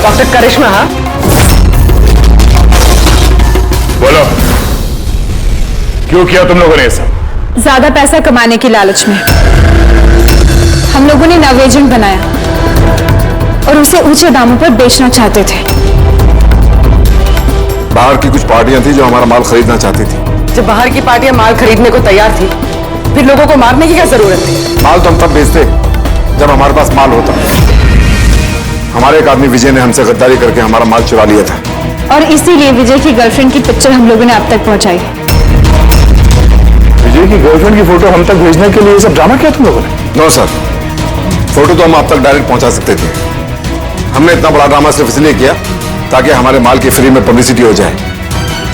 डॉक्टर करिश्मा। हाँ बोलो, क्यों किया तुम लोगों ने ऐसा? ज्यादा पैसा कमाने की लालच में हम लोगों ने नव एजेंट बनाया और उसे ऊंचे दामों पर बेचना चाहते थे। बाहर की कुछ पार्टियां थी जो हमारा माल खरीदना चाहती थी। जब बाहर की पार्टियां माल खरीदने को तैयार थी, फिर लोगों को मारने की क्या जरूरत थी? माल तो हम तब बेचते जब हमारे पास माल होता। हमारे एक आदमी विजय ने हमसे गद्दारी करके हमारा माल चुरा लिया था। और इसीलिए विजय की गर्लफ्रेंड की पिक्चर हम लोगों ने अब तक पहुंचाई। विजय की गर्लफ्रेंड की फोटो हम तक भेजने के लिए ये सब ड्रामा किया तुम लोगों ने? नो सर, फोटो तो हम आप तक डायरेक्ट पहुंचा सकते थे। हमने इतना बड़ा ड्रामा सिर्फ इसलिए किया ताकि हमारे माल की फ्री में पब्लिसिटी हो जाए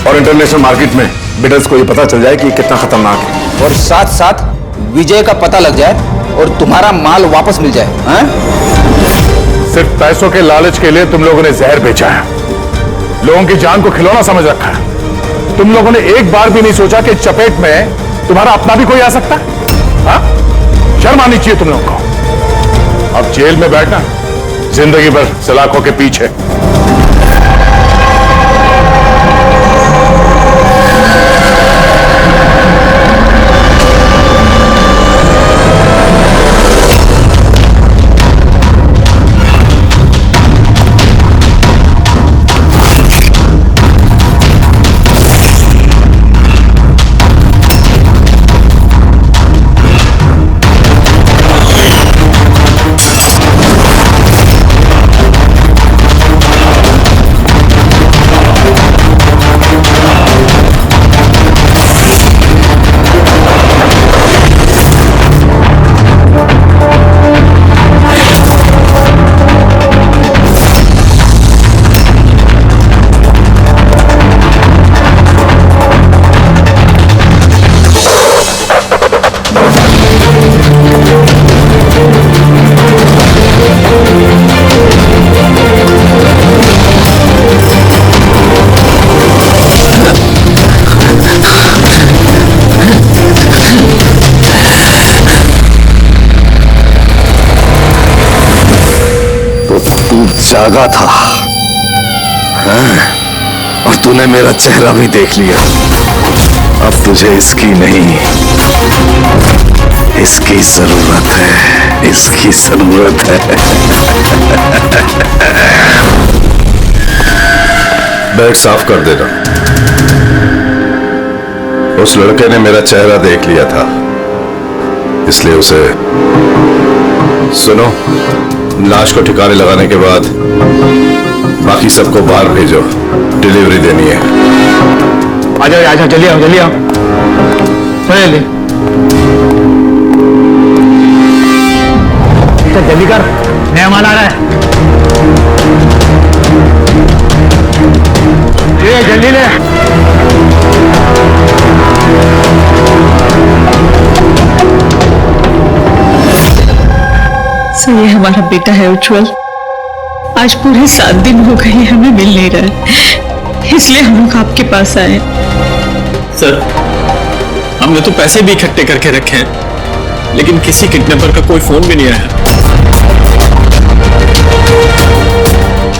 और इंटरनेशनल मार्केट में बिडर्स को ये पता चल जाए कि कितना खतरनाक है, और साथ साथ विजय का पता लग जाए और तुम्हारा माल वापस मिल जाए। हाँ? सिर्फ पैसों के लालच के लिए तुम लोगों ने जहर बेचा है, लोगों की जान को खिलौना समझ रखा है। तुम लोगों ने एक बार भी नहीं सोचा कि चपेट में तुम्हारा अपना भी कोई आ सकता है। हाँ? शर्म आनी चाहिए तुम लोगों को। अब जेल में बैठना जिंदगी भर सलाखों के पीछे। जागा था। हाँ? और तूने मेरा चेहरा भी देख लिया। अब तुझे इसकी नहीं, इसकी जरूरत है, इसकी जरूरत है। बैग साफ कर देना। उस लड़के ने मेरा चेहरा देख लिया था, इसलिए उसे सुनो, लाश को ठिकाने लगाने के बाद बाकी सबको बाहर भेजो, डिलीवरी देनी है। आ जाओ जल्दी आओ जल्दी आओ। जल्दी कर, नया माल आ रहा है। ये जल्दी ले। सर ये हमारा बेटा है उज्जवल। आज पूरे 7 दिन हो गए हमें मिल नहीं रहा है, इसलिए हम लोग आपके पास आए। सर हमने तो पैसे भी इकट्ठे करके रखे हैं, लेकिन किसी किडनैपर का कोई फोन भी नहीं आया।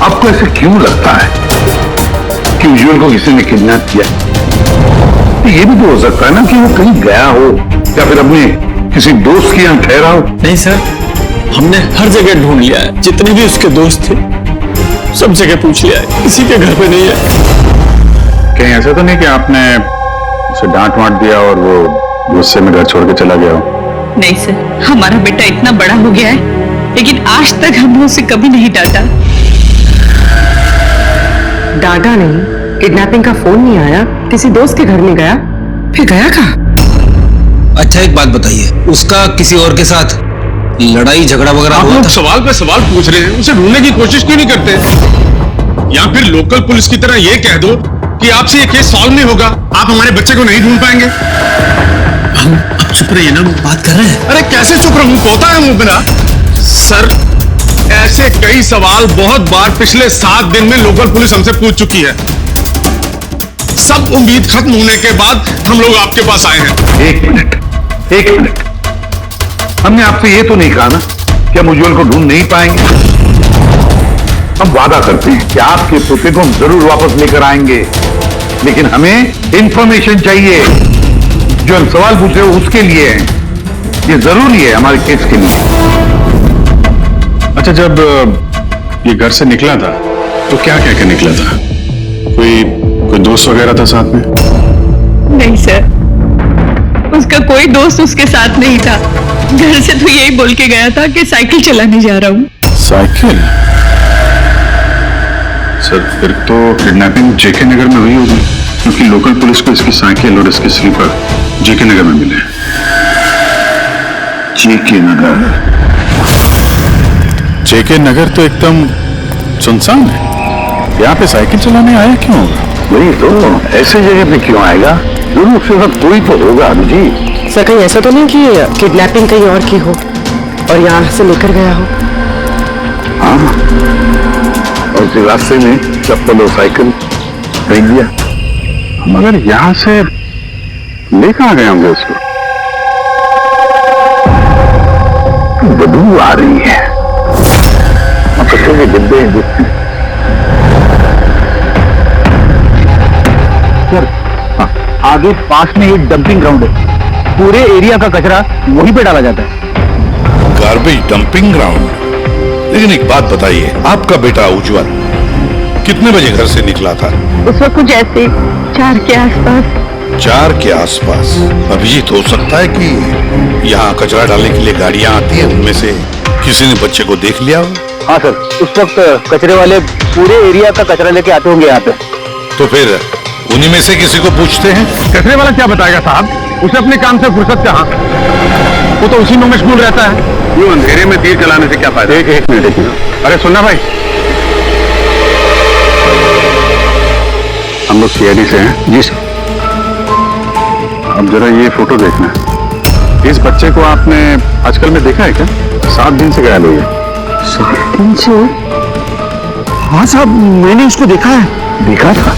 आपको ऐसे क्यों लगता है कि उज्जवल को किसी ने किडनैप किया? ये भी तो हो सकता है ना कि वो कहीं गया हो या फिर अपने किसी दोस्त के यहाँ ठहरा हो। नहीं सर, हमने हर जगह ढूंढ लिया है, जितने भी उसके दोस्त थे सब जगह पूछ लिया है, किसी के घर पे नहीं है। कहीं ऐसा तो नहीं कि आपने उसे डांट वांट दिया और वो गुस्से में घर छोड़ के चला गया हो? नहीं सर, हमारा बेटा इतना बड़ा हो गया है, लेकिन आज तक हमने उसे कभी नहीं डांटा। डांटा नहीं किडनैपिंग का फोन नहीं आया, किसी दोस्त के घर में गया, फिर गया कहाँ? अच्छा एक बात बताइए, उसका किसी और के साथ लड़ाई झगड़ा वगैरह आप हुआ लोग था? सवाल पे सवाल पूछ रहे हैं, उसे ढूंढने की कोशिश क्यों नहीं करते? या फिर लोकल पुलिस की तरह ये कह दो कि आपसे ये केस सॉल्व नहीं होगा, आप हमारे बच्चे को नहीं ढूंढ पाएंगे। हम अब चुप रहिए ना, बात कर रहे हैं। अरे कैसे चुप रहूं, पोता है मुंह बिना। सर, ऐसे कई सवाल बहुत बार पिछले 7 दिन में लोकल पुलिस हमसे पूछ चुकी है। सब उम्मीद खत्म होने के बाद हम लोग आपके पास आए हैं। एक मिनट, हमने आपसे ये तो नहीं कहा ना कि हम उज्जवल को ढूंढ नहीं पाएंगे। हम वादा करते हैं कि आपके पोते को हम जरूर वापस लेकर आएंगे, लेकिन हमें इंफॉर्मेशन चाहिए। जो हम सवाल पूछ रहे हो उसके लिए है, ये जरूरी है हमारे केस के लिए। अच्छा, जब ये घर से निकला था तो क्या कह के निकला था? कोई दोस्त वगैरह था साथ में? नहीं सर, उसका कोई दोस्त उसके साथ नहीं था। घर से तो यही बोल के गया था कि साइकिल चलाने जा रहा हूँ। साइकिल? सर, फिर तो किडनैपिंग जेके नगर में हुई होगी, क्योंकि लोकल पुलिस को इसकी साइकिल और इसके स्लीपर जेके नगर में मिले। जेके नगर? जेके नगर तो एकदम सुनसान है, यहाँ पे साइकिल चलाने आया क्यों होगा? वही तो, ऐसे जगह पे क्यों आएगा? जरूर उसके साथ कोई तो होगा अभिजीत। सर कहीं ऐसा तो नहीं कि किडनैपिंग कहीं और की हो और यहाँ से लेकर गया हो? हाँ, और उसी रास्ते में चप्पल और साइकिल फेंक दिया। मगर यहाँ से ले कहाँ गए होंगे उसको? बदबू आ रही है, कचरे के डिब्बे दिखते हैं। आगे पास में एक डंपिंग ग्राउंड है, पूरे एरिया का कचरा वहीं पे डाला जाता है। Garbage dumping ground? लेकिन एक बात बताइए, आपका बेटा उज्जवल कितने बजे घर से निकला था? उस वक्त कुछ ऐसे 4 के आसपास। 4 के आसपास? अभिजीत, हो सकता है कि यहाँ कचरा डालने के लिए गाड़ियाँ आती हैं, उनमें से किसी ने बच्चे को देख लिया हो? हाँ सर, उस वक्त कचरे वाले पूरे एरिया का कचरा लेके आते होंगे यहाँ पे। तो फिर उन्हीं में से किसी को पूछते हैं। कचरे वाला क्या बताएगा साहब, उसे अपने काम से फुर्सत कहाँ, वो तो उसी में मशगूल रहता है। यूं अंधेरे में तीर चलाने से क्या फायदा? एक मिनट, अरे सुनना भाई, हम लोग सीआईडी से हैं। जी सर। अब जरा ये फोटो देखना, इस बच्चे को आपने आजकल में देखा है क्या? 7 दिन से गायब हुई है। 7 दिन से? हाँ साहब, मैंने उसको देखा है। देखा था?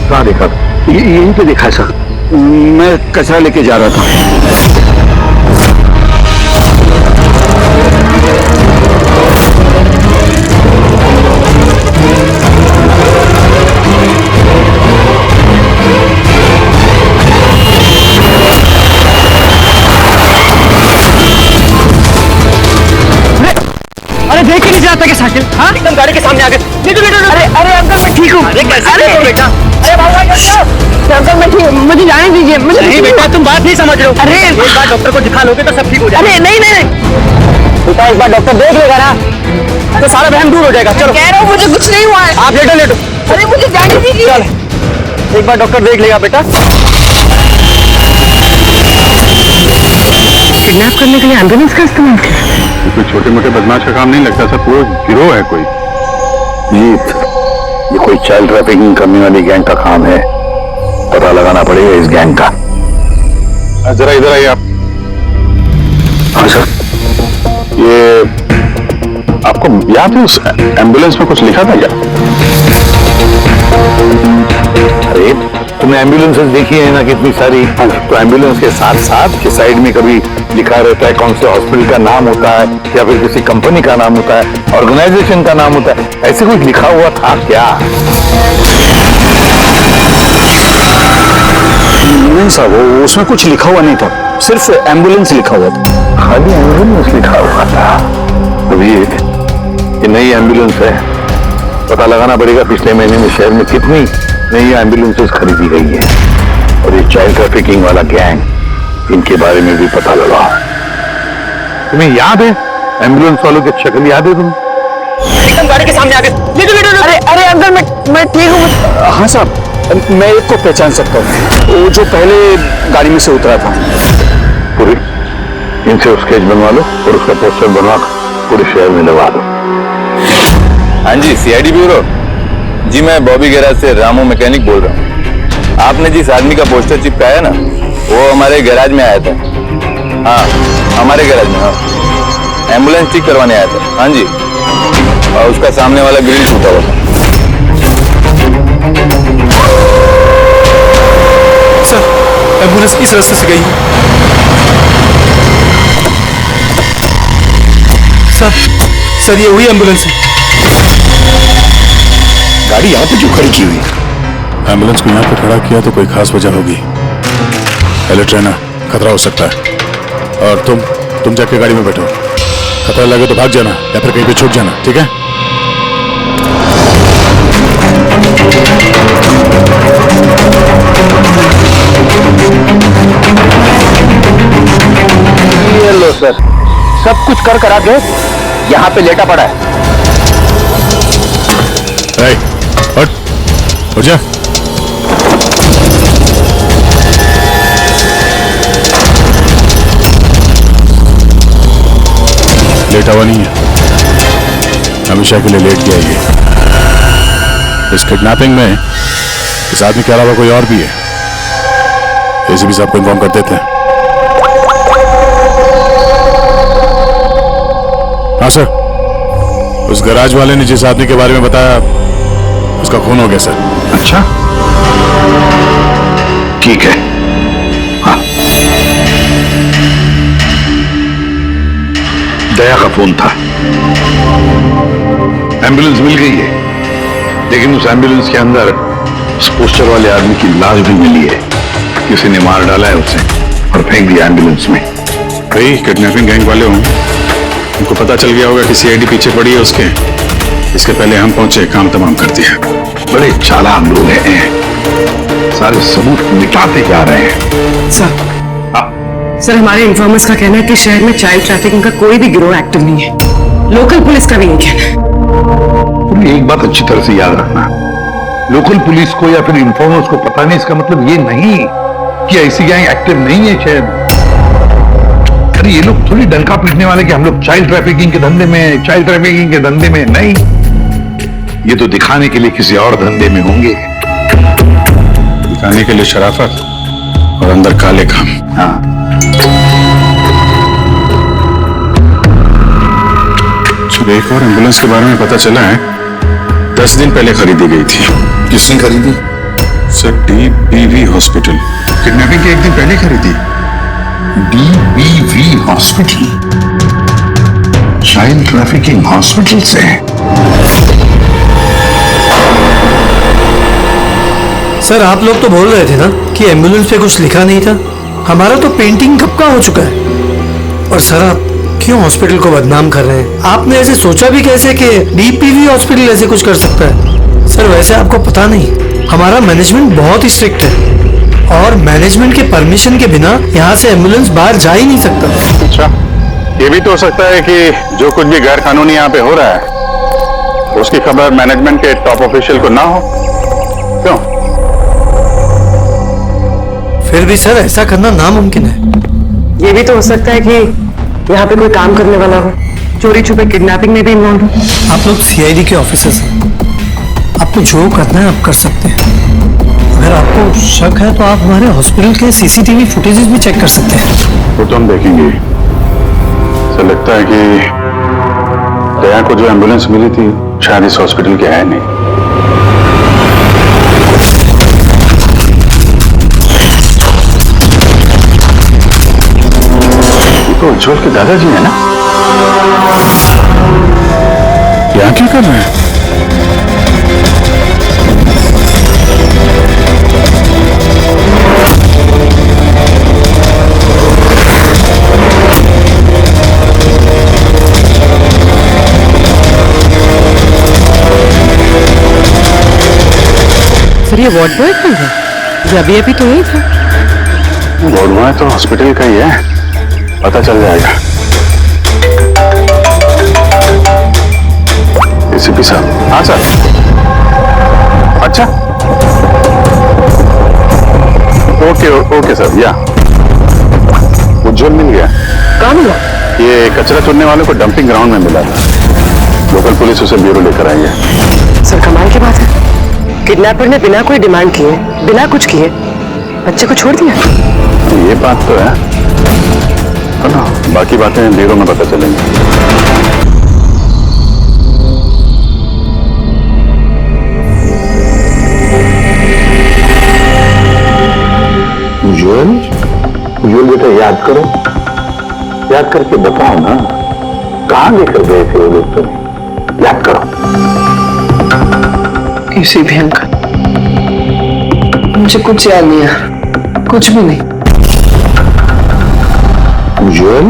कहाँ देखा था? यहीं पे देखा है सर, मैं कचरा लेके जा रहा था। अरे देख के नहीं जाता क्या साइकिल? हाँ, एकदम गाड़ी के सामने आ गए। अरे अंकल मैं ठीक हूँ। अरे कैसे हो बेटा? अरे बाबा अंकल मैं ठीक, मुझे जाने दीजिए। मुझे नहीं बेटा, तुम बात नहीं समझ रहे हो। अरे एक बार डॉक्टर को दिखा लोगे तो सब ठीक हो जाएगा। अरे नहीं बेटा, एक बार डॉक्टर देख लेगा ना तो सारा वहम दूर हो जाएगा। चलो, कह रहा हूँ मुझे कुछ नहीं हुआ है। आप लेटो। अरे मुझे जाने दीजिए। चल, एक बार डॉक्टर देख लेगा बेटा। किडनैप करने के लिए एम्बुलेंस का इस्तेमाल किया? कोई छोटे मोटे बदमाश का काम नहीं लगता सर, पूरा गिरोह है कोई। जीत, ये कोई चाइल्ड ट्रैफिकिंग करने वाली गैंग का काम है, पता लगाना पड़ेगा इस गैंग का। जरा इधर आइए आप। हाँ सर। ये आपको याद है उस एम्बुलेंस में कुछ लिखा था क्या? अरे तुमने एम्बुलेंसेस देखी है ना कितनी सारी, तो एम्बुलेंस के साथ साथ के साइड में कभी लिखा रहता है कौन से हॉस्पिटल का नाम होता है या फिर किसी कंपनी का नाम होता है, ऑर्गेनाइजेशन का नाम होता है। ऐसे कुछ लिखा हुआ था क्या? नहीं साहब, उसमें कुछ लिखा हुआ नहीं था, सिर्फ एम्बुलेंस लिखा हुआ था। खाली एम्बुलेंस लिखा हुआ था? अभी ये नई एम्बुलेंस है, पता लगाना पड़ेगा पिछले महीने में शहर में कितनी नई एम्बुलेंसेस खरीदी गई है। और ये चाइल्ड ट्रैफिकिंग वाला गैंग, इनके बारे में भी पता लगाओ। तुम्हें याद है एम्बुलेंस वालों की शक्ल याद है तुम्हें? एकदम गाड़ी के सामने आ गए। अरे अरे अंकल मैं ठीक हूँ। हाँ साहब, मैं एक को पहचान सकता हूँ, वो जो पहले गाड़ी में से उतरा था। पूरी इनसे स्केच बनवा लो और उसका पोस्टर बनवा पूरे शहर में लगा दो। हाँ जी, सीआईडी ब्यूरो जी, मैं बॉबी गैराज से रामू मैकेनिक बोल रहा हूँ। आपने जिस आदमी का पोस्टर चिपकाया ना, वो हमारे गैराज में आया था। हाँ, हमारे गैराज में। हाँ, एम्बुलेंस ठीक करवाने आया था। हाँ जी, और उसका सामने वाला ग्रिल टूटा हुआ था। सर, एम्बुलेंस इस रास्ते से गई। सर ये वही एम्बुलेंस है। गाड़ी यहाँ पे जो खड़ी की हुई, एम्बुलेंस को यहाँ पे खड़ा किया तो कोई खास वजह होगी। पहले ट्रेन खतरा हो सकता है। और तुम जाके गाड़ी में बैठो। खतरा लगे तो भाग जाना या फिर कहीं पे छूट जाना, ठीक है? ये लो सर, सब कुछ कर करा के यहाँ पे लेटा पड़ा है। उठ जा। लेटा हुआ नहीं है, हमेशा के लिए लेट गया ये। इस किडनैपिंग में इस आदमी के अलावा कोई और भी है, एसीपी साहब को इन्फॉर्म कर देते हैं। हाँ सर, उस गैराज वाले ने जिस आदमी के बारे में बताया उसका खून हो गया सर। अच्छा, ठीक है। हाँ, दया का फोन था। एम्बुलेंस मिल गई है, लेकिन उस एम्बुलेंस के अंदर उस पोस्टर वाले आदमी की लाश भी मिली है। किसी ने मार डाला है उसे और फेंक दिया एम्बुलेंस में। भाई किडनैपिंग गैंग वाले होंगे, उनको पता चल गया होगा कि सीआईडी पीछे पड़ी है उसके। इसके पहले हम पहुंचे, काम तमाम कर दिया। बड़े चालाक लोग हैं, सारे सबूत मिटाते जा रहे हैं। सर हमारे इन्फॉर्मर्स का कहना है कि शहर में चाइल्ड ट्रैफिकिंग का कोई भी गिरोह एक्टिव नहीं है। लोकल पुलिस का भी यही कहना है। एक बात अच्छी तरह से याद रखना, लोकल पुलिस को या फिर इन्फॉर्मर्स को पता नहीं, इसका मतलब ये नहीं कि ऐसी गैंग एक्टिव नहीं है शहर में। अरे ये लोग थोड़ी डंका पीटने वाले कि हम लोग चाइल्ड ट्रैफिकिंग के धंधे में, चाइल्ड ट्रैफिकिंग के धंधे में नहीं। ये तो दिखाने के लिए किसी और धंधे में होंगे। दिखाने के लिए शराफत और अंदर काले काम। हाँ, एक और एम्बुलेंस के बारे में पता चला है, 10 दिन पहले खरीदी गई थी। किसने खरीदी? Sir, DBV hospital. किडनैपिंग के एक दिन पहले खरीदी। DBV hospital, child trafficking hospital से। सर आप लोग तो बोल रहे थे ना कि एम्बुलेंस पे कुछ लिखा नहीं था। हमारा तो पेंटिंग कब का हो चुका है। और सर आप क्यों हॉस्पिटल को बदनाम कर रहे हैं? आपने ऐसे सोचा भी कैसे कि डीपीवी हॉस्पिटल ऐसे कुछ कर सकता है? सर वैसे आपको पता नहीं, हमारा मैनेजमेंट बहुत ही स्ट्रिक्ट है और मैनेजमेंट के परमिशन के बिना यहाँ से एम्बुलेंस बाहर जा ही नहीं सकता। अच्छा, ये भी तो हो सकता है कि जो कुछ भी गैर कानूनी यहाँ पे हो रहा है उसकी खबर मैनेजमेंट के टॉप ऑफिशियल को ना हो। क्यों? फिर भी सर ऐसा करना नामुमकिन है। ये भी तो हो सकता है कि यहाँ पे कोई काम करने वाला हो, चोरी छुपे किडनैपिंग में भी इन्वॉल्व हो। आप लोग सीआईडी के ऑफिसर्स हैं, आपको जो करना है आप कर सकते हैं। अगर आपको शक है तो आप हमारे हॉस्पिटल के सीसीटीवी फुटेजेस भी चेक कर सकते हैं। वो तो हम देखेंगे। ऐसा लगता है कि दया को जो एम्बुलेंस मिली थी शायद इस हॉस्पिटल के है नहीं। तो उज्जवल के दादाजी है ना? यहाँ क्या कर रहे हैं? सर ये वार्ड बॉय कौन है? ये अभी तो यही था। वार्ड बॉय तो हॉस्पिटल का ही है, पता चल जाएगा। एसीपी साहब। हाँ सर। अच्छा, ओके ओके सर। या उज्जवल मिल गया? कहाँ मिला? ये कचरा चुनने वालों को डंपिंग ग्राउंड में मिला था। लोकल पुलिस उसे ब्यूरो लेकर आई है। सर कमाल की बात है, किडनैपर ने बिना कोई डिमांड किए, बिना कुछ किए बच्चे को छोड़ दिया। ये बात तो है ना, बाकी बातें ब्यूरो में पता चलेंगी। उज्जवल बेटा याद करो, याद करके बताओ ना, कहाँ लेकर गए थे वो लोग तुम्हें? याद करो। किसी भी अंकल, मुझे कुछ याद नहीं है, कुछ भी नहीं। उज्जवल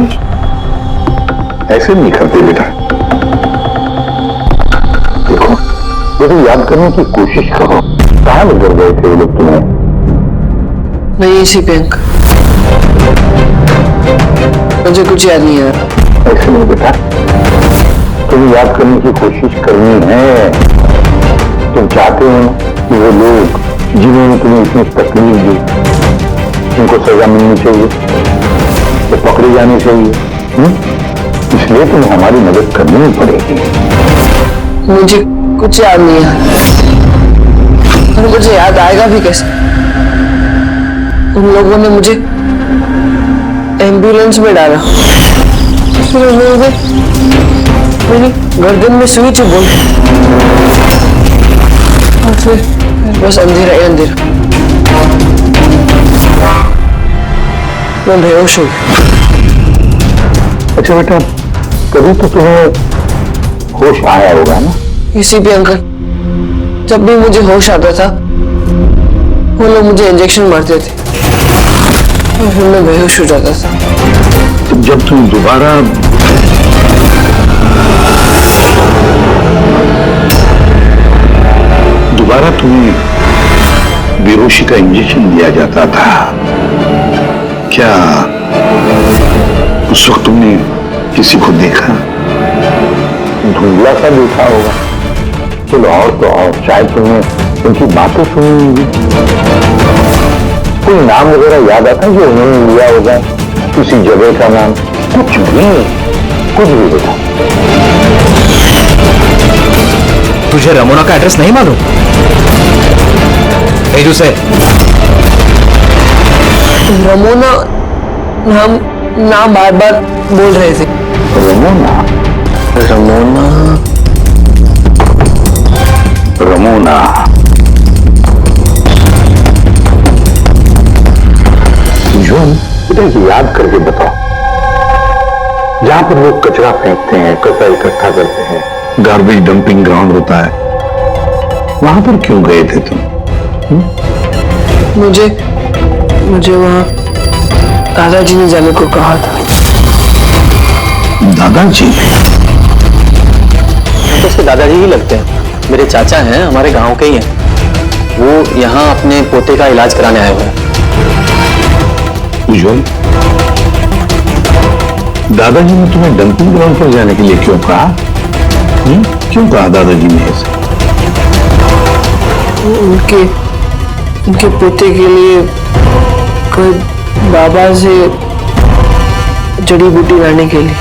ऐसे नहीं करते बेटा, देखो मुझे याद करने की कोशिश करो, कहाँ लेकर गए थे वो लोग तुम्हें? नहीं इसी पे अंकल, मुझे कुछ याद नहीं है। ऐसे नहीं बेटा, तुम्हें याद करने की कोशिश करनी है। तुम चाहते हो कि वो लोग जिन्होंने तुम्हें इतनी तकलीफ दी, उनको सजा मिलनी चाहिए, तो पकड़े जाने चाहिए। इसलिए तुम्हें हमारी मदद करनी पड़ेगी। मुझे कुछ याद नहीं है, और मुझे याद आएगा भी कैसे? उन लोगों ने मुझे एम्बुलेंस में डाला, फिर उन्होंने मेरी गर्दन में सुई चुभो, और फिर बस अंधेरा ही अंधेरा, मैं बेहोश हो गया। अच्छा बेटा, कभी तो तुम्हें होश आया होगा ना? इसी पे अंकल, जब भी मुझे होश आता था वो लोग मुझे इंजेक्शन मारते थे और फिर मैं बेहोश हो जाता था। तो जब तुम दोबारा तुम्हें बेहोशी का इंजेक्शन दिया जाता था, क्या उस वक्त तुमने किसी को देखा? धुंधला सा देखा होगा, चलो और तो और शायद तुमने उनकी बातें सुनी होंगी। कोई नाम वगैरह याद आता जो उन्होंने लिया होगा, किसी जगह का नाम, कुछ भी देखा? तुझे रमोना का एड्रेस नहीं मालूम? भेज उसे। रमोना नाम बार बार बोल रहे थे। रमोना जॉन, बेटा याद करके बताओ, जहां पर लोग कचरा फेंकते हैं, कचरा इकट्ठा करते हैं, गार्बेज डंपिंग ग्राउंड होता है, वहां पर क्यों गए थे तुम? मुझे वहां दादाजी ने जाने को कहा था। दादाजी? तो उसके दादाजी ही लगते हैं, मेरे चाचा हैं, हमारे गांव के ही हैं। वो यहाँ अपने पोते का इलाज कराने आए हुए हैं। उज्जवल, दादाजी ने तुम्हें डंपिंग ग्राउंड पर जाने के लिए क्यों कहा? क्यों कहा दादाजी ने ऐसे? उनके पोते के लिए कोई बाबा से जड़ी बूटी लाने के लिए।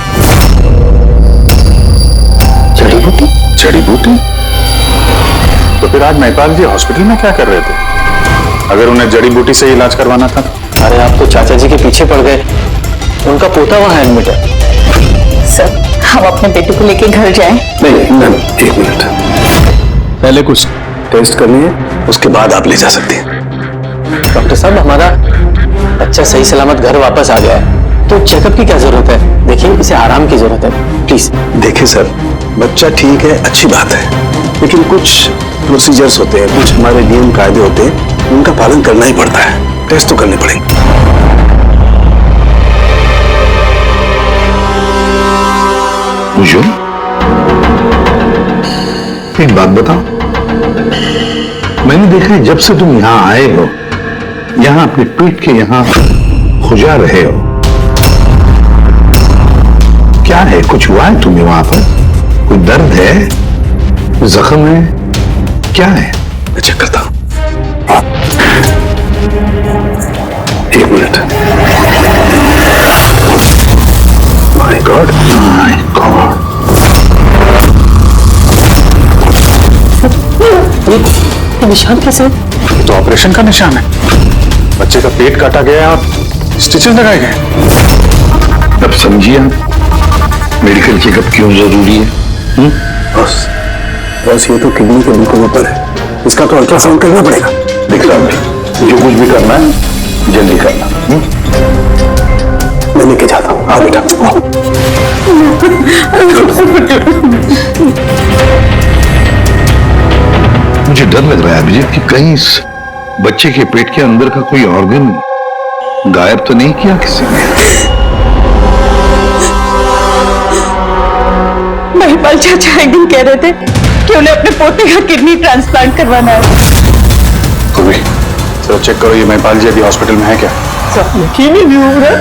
जड़ी बूटी? तो फिर आज महिपाल जी हॉस्पिटल में क्या कर रहे थे, अगर उन्हें जड़ी बूटी से इलाज करवाना था? अरे आप तो चाचा जी के पीछे पड़ गए, उनका पोता वहां एडमिट है। सर, हम अपने बेटे को लेके घर जाएं? नहीं, एक मिनट, पहले कुछ टेस्ट करनी है, उसके बाद आप ले जा सकते हैं। डॉक्टर साहब, हमारा बच्चा सही सलामत घर वापस आ गया है, तो चेकअप की क्या जरूरत है? देखिए, इसे आराम की जरूरत है, प्लीज। देखिए सर, बच्चा ठीक है, अच्छी बात है, लेकिन कुछ प्रोसीजर्स होते हैं, कुछ हमारे नियम कायदे होते हैं, उनका पालन करना ही पड़ता है, टेस्ट तो करने पड़ेंगे। एक बात बताओ, मैंने देखा है जब से तुम यहां आए हो, यहां अपने पीठ के यहां खुजा रहे हो, क्या है? कुछ हुआ है तुम्हें वहां पर? कोई दर्द है? जख्म है, क्या है? मैं चेक करता हूं। एक minute. My God, my God. ये निशान कैसे? तो ऑपरेशन का निशान है। बच्चे का पेट काटा गया और स्टिचेस लगाए गए। अब समझिए मेडिकल चेकअप क्यों जरूरी है? बस ये तो किडनी के बिल्कुल ऊपर है, इसका तो अल्ट्रासाउंड करना पड़ेगा। देख रहा हूं, जो कुछ भी करना है जल्दी करना। मैं लेके जाता हूँ। हाँ बेटा। मुझे डर लग रहा है अभिजीत कि कहीं इस बच्चे के पेट के अंदर का कोई ऑर्गन गायब तो नहीं किया किसी ने। महिपाल चाचा एक दिन कह रहे थे कि उन्हें अपने पोते का किडनी ट्रांसप्लांट करवाना है। तो चेक करो, ये महिपाल जी अभी हॉस्पिटल में है क्या? यकीन ही नहीं हो रहा,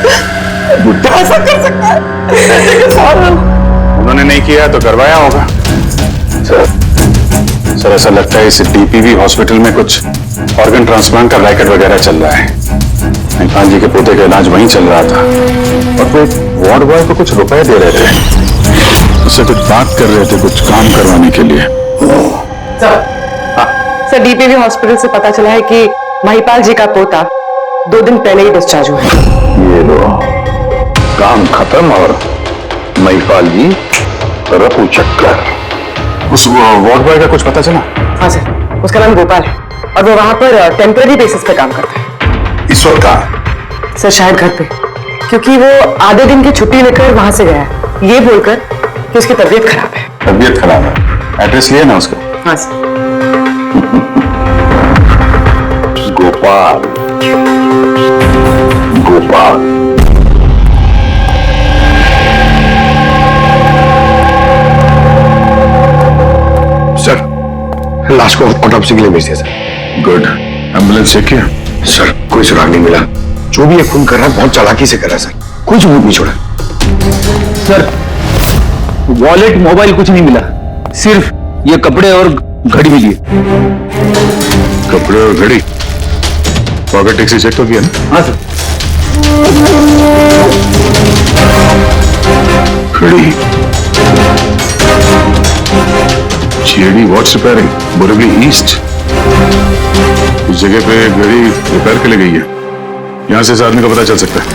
बुढ़ा ऐसा कर सकता है? उन्होंने नहीं किया तो करवाया होगा। सर ऐसा लगता है इस डीपीवी हॉस्पिटल में कुछ ऑर्गन ट्रांसप्लांट का रैकेट वगैरह चल रहा है। महिपाल जी के पोते का इलाज वहीं चल रहा था और वो वार्ड बॉय को कुछ रुपए दे रहे थे, उससे कुछ बात कर रहे थे, कुछ काम करवाने के लिए। सर डीपीवी हॉस्पिटल से पता चला है कि महिपाल जी का पोता 2 दिन पहले ही डिस्चार्ज हुआ है। ये लो, काम खत्म और महिपाल जी रफू चक्कर। उस वार्ड बॉय का कुछ पता चला? हाँ सर, उसका नाम गोपाल है और वो वहां पर टेम्पररी बेसिस पे काम करता है। इस वक्त कहाँ? सर शायद घर पे, क्योंकि वो आधे दिन की छुट्टी लेकर वहां से गया है, ये बोलकर कि उसकी तबीयत खराब है। तबीयत खराब है? एड्रेस लिया ना उसका? हाँ सर। गोपाल, गोपाल। सर लाश को ऑटोप्सी के लिए भेज दिया सर। गुड। एम्बुलेंस चेक किया? सर कोई सुराग नहीं मिला, जो भी ये खून कर रहा है बहुत चालाकी से कर रहा है सर, कोई सबूत नहीं छोड़ा। सर वॉलेट मोबाइल कुछ नहीं मिला, सिर्फ ये कपड़े और घड़ी मिली है। कपड़े और घड़ी? पॉकेट टैक्सी चेक तो किया ना? हाँ सर। घड़ी JD watch repairing, Borivali east. इस जगह पे घड़ी रिपेयर के लिए गई है, यहां से इस आदमी का पता चल सकता है।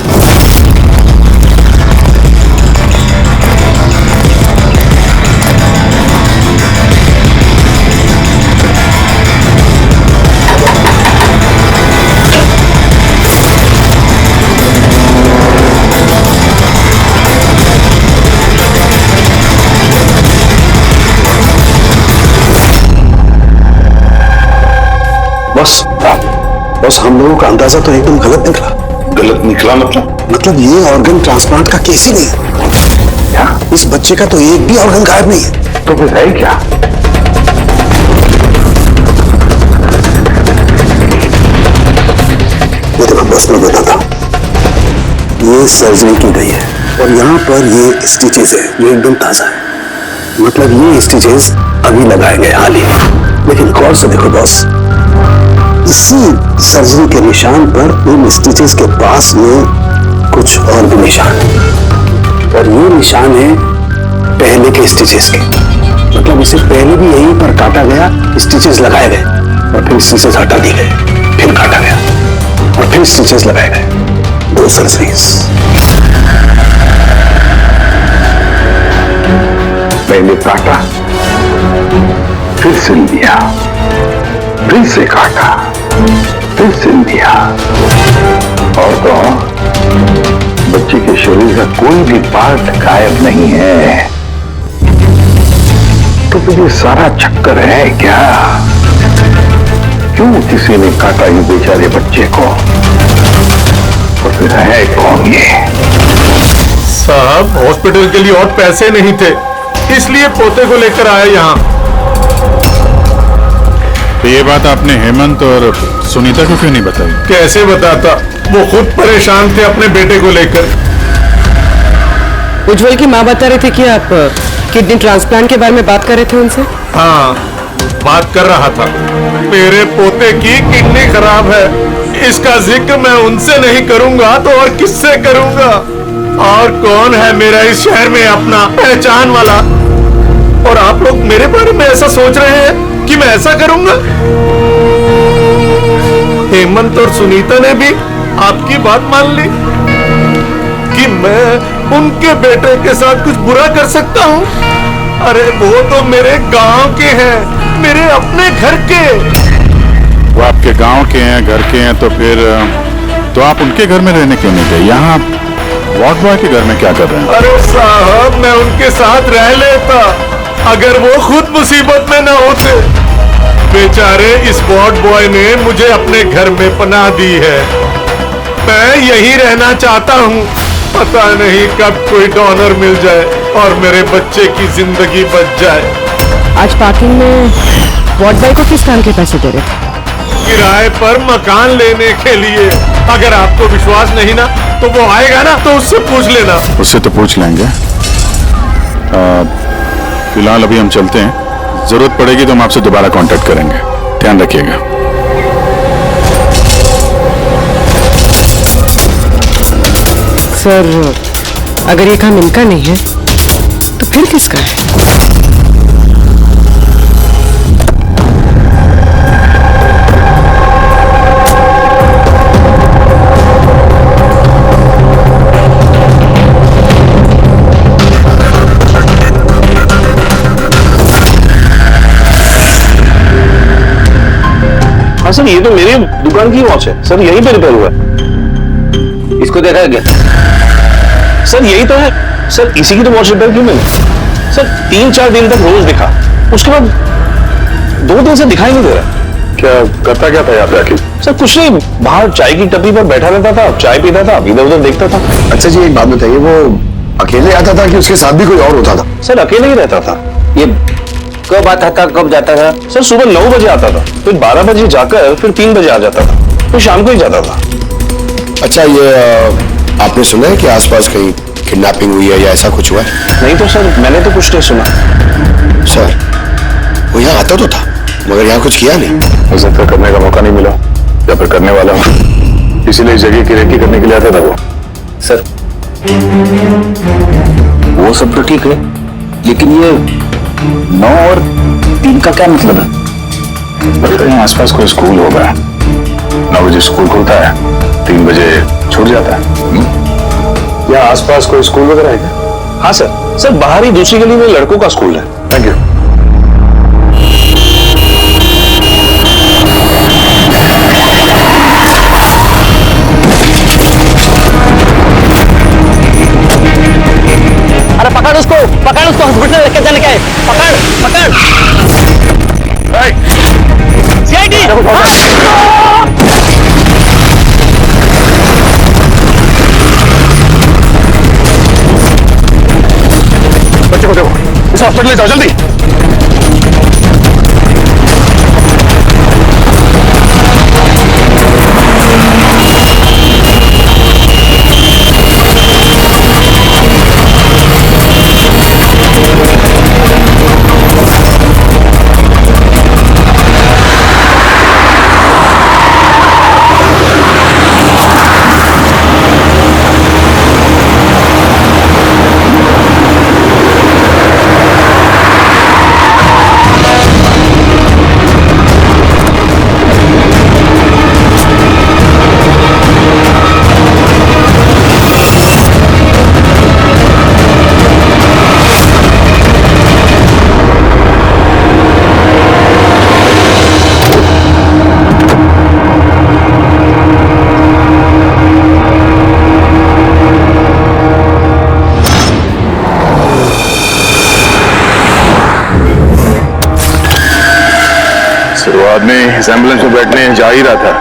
बस हम लोगों का अंदाजा तो एकदम गलत निकला। गलत निकला मतलब ये ऑर्गन ट्रांसप्लांट का केस ही नहीं है। क्या? इस बच्चे का तो एक भी ऑर्गन गायब नहीं है। तो फिर है क्या? ये देखो बस मैं बताता हूं, ये सर्जरी की गई है और यहाँ पर ये स्टिचेस है जो एकदम ताजा है, मतलब ये स्टिचेस अभी लगाए गए हाल ही। लेकिन गौर से देखो बॉस, इसी सर्जरी के निशान पर इन स्टिचेस के पास में कुछ और भी निशान है और ये निशान है पहले के स्टिचेस के, मतलब इसे पहले भी यहीं पर काटा गया, स्टिचेस लगाए गए और फिर स्टिचेस हटा दिए गए, फिर काटा गया और फिर स्टिचेस लगाए गए। 2 सर्जरीज। पहले काटा, फिर सिल दिया, फिर से काटा, फिर सिल दिया। और तो बच्चे के शरीर का कोई भी पार्ट गायब नहीं है। तो फिर ये सारा चक्कर है क्या? क्यों किसी ने काटा ये बेचारे बच्चे को? तो फिर है कौन ये? साहब हॉस्पिटल के लिए और पैसे नहीं थे, इसलिए पोते को लेकर आए यहाँ। तो ये बात आपने हेमंत और सुनीता को क्यों नहीं बताई? कैसे बताता, वो खुद परेशान थे अपने बेटे को लेकर। उज्जवल की माँ बता रहे थे कि आप किडनी ट्रांसप्लांट के बारे में बात कर रहे थे उनसे। हाँ, बात कर रहा था। मेरे पोते की किडनी खराब है, इसका जिक्र मैं उनसे नहीं करूंगा तो और किससे करूंगा? और कौन है मेरा इस शहर में अपना पहचान वाला? और आप लोग मेरे बारे में ऐसा सोच रहे हैं कि मैं ऐसा करूंगा? हेमंत और सुनीता ने भी आपकी बात मान ली कि मैं उनके बेटे के साथ कुछ बुरा कर सकता हूँ? अरे वो तो मेरे गांव के हैं, मेरे अपने घर के। वो आपके गांव के हैं, घर के हैं, तो फिर तो आप उनके घर में रहने क्यों नहीं गए? यहाँ वार्ड बॉय के घर में क्या कर रहे हैं? अरे साहब, मैं उनके साथ रह लेता अगर वो खुद मुसीबत में न होते। बेचारे इस वार्ड बॉय ने मुझे अपने घर में पनाह दी है, मैं यही रहना चाहता हूँ। पता नहीं कब कोई डोनर मिल जाए और मेरे बच्चे की जिंदगी बच जाए। आज पार्किंग में वार्ड बॉय को किस काम के पैसे दे रहे थे? किराए पर मकान लेने के लिए। अगर आपको विश्वास नहीं ना तो वो आएगा ना तो उससे पूछ लेना। उससे तो पूछ लेंगे। फिलहाल अभी हम चलते हैं, जरूरत पड़ेगी तो हम आपसे दोबारा कांटेक्ट करेंगे। ध्यान रखिएगा। सर, अगर ये काम इनका नहीं है तो फिर किसका है? हाँ सर, ये तो मेरी दुकान की वॉच है सर, यहीं पे रिपेयर हुआ है। इसको देखा है क्या? सर यही तो है सर, इसी की तो वॉच रिपेयर की मैंने सर। 3-4 दिन तक रोज दिखा, उसके बाद 2 दिन से दिखाई नहीं दे रहा। क्या करता क्या था यहाँ पे आके? सर कुछ नहीं, बाहर चाय की टपरी पर बैठा रहता था, चाय पीता था, इधर उधर देखता था। अच्छा जी, एक बात बताइए, वो अकेले आता था कि उसके साथ भी कोई और होता था? सर अकेले ही रहता था। ये कब आता था, कब जाता था? सर सुबह 9 बजे आता था, फिर 12 बजे जाकर फिर 3 बजे आ जाता था, फिर शाम को ही जाता था। अच्छा, ये आपने सुना है कि आसपास कहीं किडनैपिंग हुई है या ऐसा कुछ हुआ है? नहीं तो सर, मैंने तो कुछ नहीं सुना। सर वो यहाँ आता तो था मगर यहाँ कुछ किया नहीं। हो सकता करने का मौका नहीं मिला या फिर करने वाला हो, इसीलिए इस जगह की रेकी करने के लिए आता था वो। सर वो सब तो ठीक है, लेकिन ये 9 और 3 का क्या मतलब है? लगता है आसपास कोई स्कूल होगा। 9 बजे स्कूल खुलता है, 3 बजे छूट जाता है। या आसपास कोई स्कूल वगैरह है क्या? हाँ सर, सर बाहर ही दूसरी गली में लड़कों का स्कूल है। Thank you. अरे पकड़ उसको हॉस्पिटल लेके चले गए। पकड़ सीआईडी। बच्चे को देखो, इस हॉस्पिटल ले जाओ जल्दी। आदमी इस एम्बुलेंस में बैठने जा ही रहा था,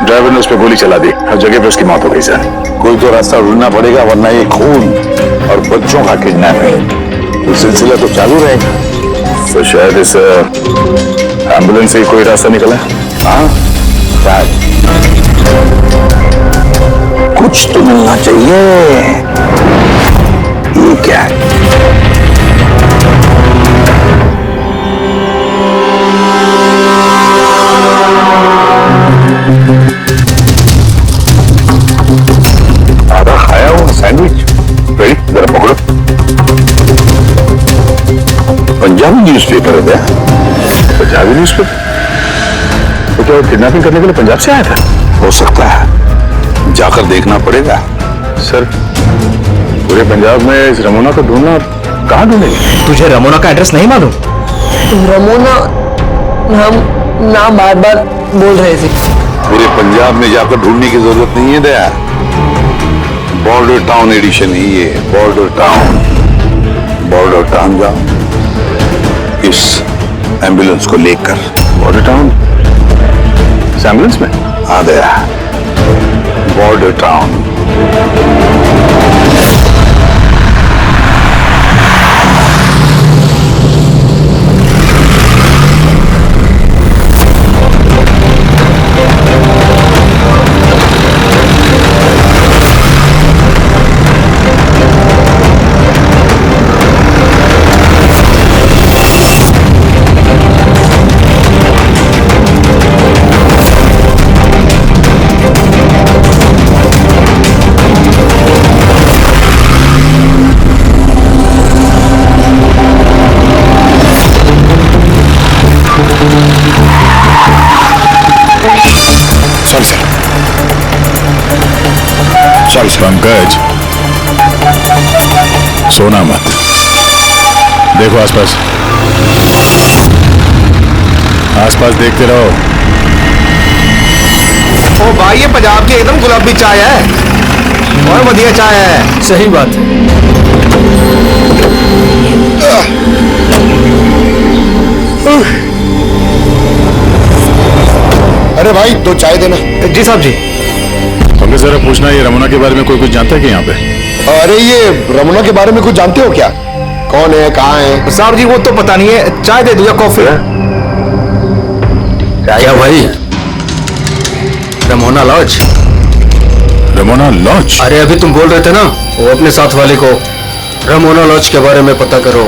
ड्राइवर ने उस पर गोली चला दी और जगह पे उसकी मौत हो गई। सर कोई तो रास्ता ढूंढना पड़ेगा, वरना ये खून और बच्चों का किडनैपिंग तो सिलसिला तो चालू रहेगा। तो शायद इस एम्बुलेंस से ही कोई रास्ता निकला। हाँ शायद कुछ तो मिलना चाहिए। ये क्या है? पंजाबी न्यूज़पेपर है क्या? पंजाबी न्यूज़पेपर? तो क्या वो किडनैपिंग करने के लिए पंजाब से आया था? हो सकता है, जाकर देखना पड़ेगा। सर, पूरे पंजाब में इस रमोना को ढूंढना, कहाँ ढूंढेंगे? तुझे रमोना का एड्रेस नहीं मालूम? रमोना नाम बार बार बोल रहे थे। पूरे पंजाब में जाकर ढूंढने की जरूरत नहीं है दया। बॉर्डर टाउन एडिशन ही ये, बॉर्डर टाउन। बॉर्डर टाउन जाओ इस एम्बुलेंस को लेकर। Border town? इस एम्बुलेंस में? हाँ Daya, border town. Sorry sir. Pankaj, सोना मत, देखो आसपास, आसपास देखते रहो। ओ भाई, ये पंजाब की एकदम गुलाबी चाय है और बढ़िया चाय है। सही बात है। अरे भाई, दो चाय देना। जी साहब जी। पंकज, जरा पूछना, ये रमोना के बारे में कोई कुछ जानता है कि यहाँ पे? अरे ये रमोना के बारे में कुछ जानते हो क्या? कौन है, कहाँ है? साहब जी वो तो पता नहीं है, चाय दे दो या कॉफी? क्या भाई? Ramona lodge. Ramona lodge? अरे अभी तुम बोल रहे थे ना, वो अपने साथ वाले को रमोना लॉज के बारे में पता करो।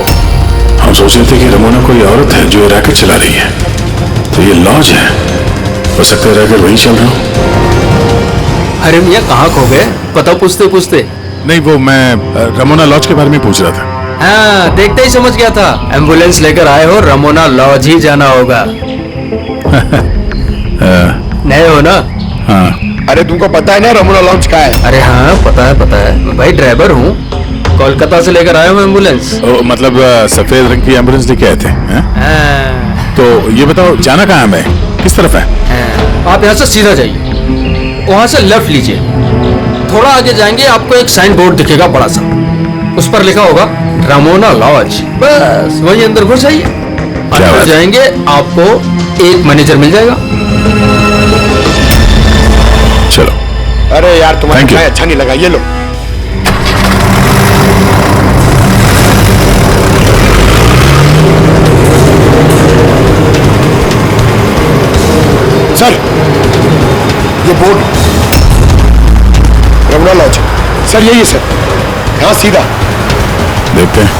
हम सोच रहे थे कि रमोना कोई औरत है जो रैकेट चला रही है, तो ये लॉज है, हो सकता है रैकेट वही चल रहा हो। अरे मियाँ कहाँ खो गए, पता पूछते पूछते? नहीं, वो मैं रमोना लॉज के बारे में पूछ रहा था। हाँ, देखते ही समझ गया था, एम्बुलेंस लेकर आए हो, रमोना लॉज ही जाना होगा। नए हो ना? हाँ। अरे तुमको पता है ना रमोना लॉज कहाँ है? अरे हाँ, पता है, भाई ड्राइवर हूँ, कोलकाता से लेकर आया हूँ एम्बुलेंस। मतलब सफेद रंग की एम्बुलेंस लेके आए थे? तो ये बताओ, जाना कहाँ है, मैं किस तरफ है? आप यहाँ से सीधा जाइए, वहां से लेफ्ट लीजिए, थोड़ा आगे जाएंगे, आपको एक साइन बोर्ड दिखेगा बड़ा सा, उस पर लिखा होगा रमोना लॉज, बस वहीं अंदर घुस जाइए। अंदर जाएंगे, आपको एक मैनेजर मिल जाएगा। चलो। अरे यार, तुम्हारा चाय अच्छा नहीं लगा, ये लो। सर, ये बोर्ड रमोना लॉज, सर यही है सर, यहाँ सीधा। देखते हैं।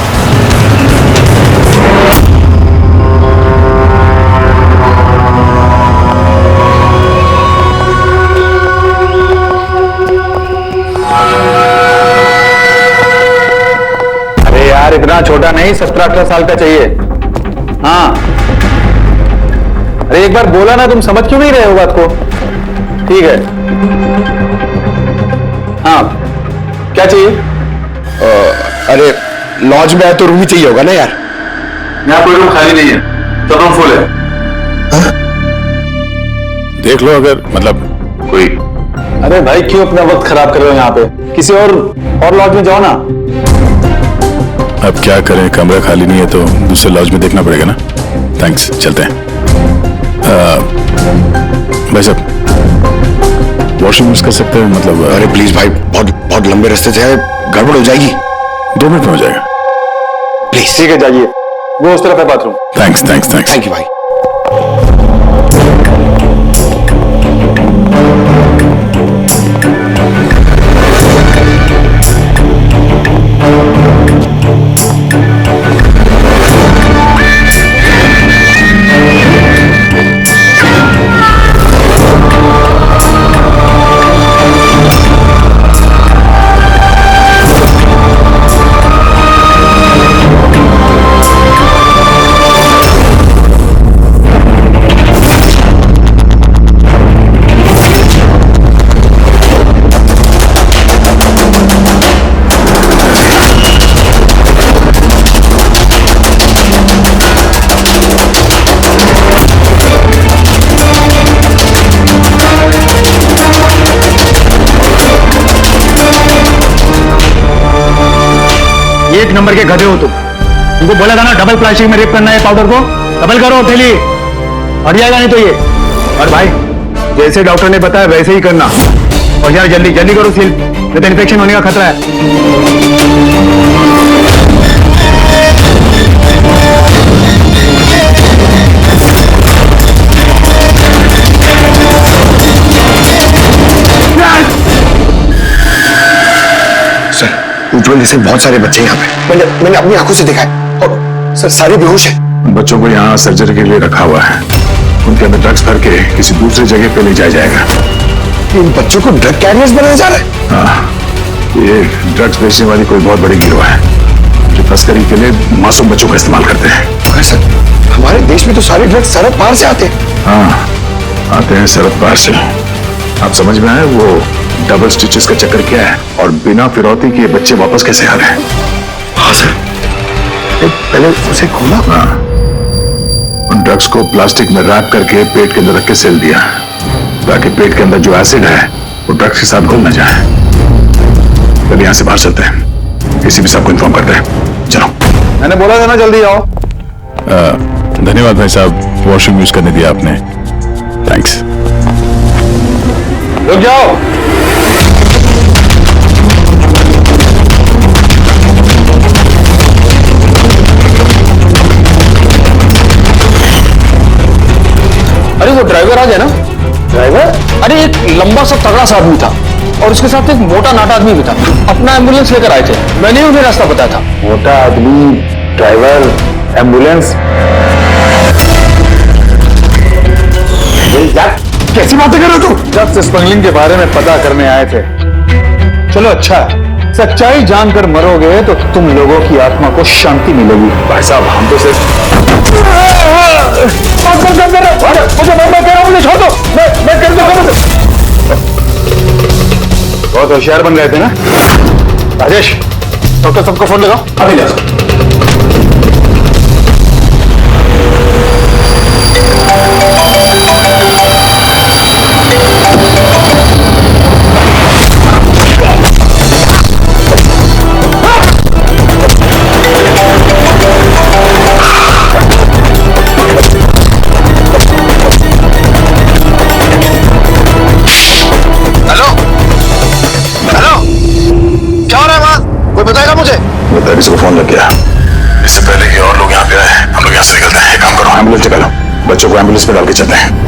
अरे यार, इतना छोटा नहीं, 17-18 साल का चाहिए। हाँ, अरे एक बार बोला ना, तुम समझ क्यों नहीं रहे हो बात को? ठीक है। हाँ, क्या चाहिए? अरे लॉज में आए तो रूम ही चाहिए होगा ना यार। यहाँ कोई रूम खाली नहीं है, सब रूम फुल है। देख लो, अगर मतलब कोई। अरे भाई, क्यों अपना वक्त खराब कर रहे हो यहाँ पे? किसी और लॉज में जाओ ना। अब क्या करें, कमरा खाली नहीं है तो दूसरे लॉज में देखना पड़ेगा ना। थैंक्स, चलते हैं। भाई साहब, वॉशरूम यूज कर सकते हैं? मतलब अरे प्लीज भाई, बहुत बहुत लंबे रास्ते से है, गड़बड़ हो जाएगी। 2 मिनट में हो जाएगा। प्लीज। ठीक है, जाइए, वो उस तरफ है bathroom. Thanks thanks thanks. Thank you भाई। एक नंबर के गधे हो तुम। तुमको बोला था ना डबल प्लास्टिक में रेप करना है पाउडर को, डबल करो थैली, हट जाएगा नहीं तो ये। और भाई जैसे डॉक्टर ने बताया वैसे ही करना, और यार जल्दी जल्दी करो सील, नहीं तो इन्फेक्शन होने का खतरा है। उज्जवल जैसे बहुत सारे बच्चे यहाँ पे, मैंने अपनी आंखों से देखा है, और सर सारे बेहोश हैं। बच्चों को यहाँ सर्जरी के लिए रखा हुआ है, उनके अंदर ड्रग्स भर के किसी दूसरी जगह पे ले जाया जाएगा। इन बच्चों को ड्रग कैरियर्स बनाया जा रहा है? हाँ, ये ड्रग्स बेचने वाली कोई बहुत बड़ी गिरोह है जो तस्करी के लिए मासूम बच्चों का इस्तेमाल करते हैं। मगर सर हमारे देश में तो सारे ड्रग्स सरहद पार से आते हैं। हाँ, आते हैं सरहद पार से। आप समझ में आए वो डबल स्टिचेस का चक्कर क्या है, और बिना फिरौती के बच्चे वापस कैसे आ रहे हैं? हाँ सर, पहले उसे खोला। हाँ, उन ड्रग्स को प्लास्टिक में रैप करके पेट के अंदर रख के सेल दिया, ताकि पेट के अंदर जो एसिड है वो ड्रग्स के साथ घुल न जाए। तब यहाँ से बाहर चलते हैं, किसी भी सबको इन्फॉर्म करते हैं। चलो। मैंने बोला था ना जल्दी आओ। धन्यवाद भाई साहब, वॉशरूम यूज करने दिया आपने, थैंक्स। रुक जाओ। अरे वो ड्राइवर आ गया ना? ड्राइवर? अरे एक लंबा सा तगड़ा सा आदमी था और उसके साथ एक मोटा नाटा आदमी भी था। अपना एम्बुलेंस लेकर आए थे, मैंने उन्हें रास्ता बताया था। मोटा आदमी, ड्राइवर, एम्बुलेंस, कैसी बातें कर रहे हो तुम? ड्रग्स स्मगलिंग के बारे में पता करने आए थे। चलो अच्छा है, सच्चाई जानकर मरोगे तो तुम लोगों की आत्मा को शांति मिलेगी। भाई साहब हम तो सिर्फ मुझे छोड़ दो, मैं कर दूंगा। बहुत होशियार बन गए थे ना राजेश। डॉक्टर सबको फोन लगाओ, अभी जा। किसी को फोन लग गया। इससे पहले कि और लोग यहाँ पे आए, हम लोग यहाँ से निकलते हैं। एक काम करो, एम्बुलेंस निकालो, बच्चों को एम्बुलेंस में डाल के चलते हैं।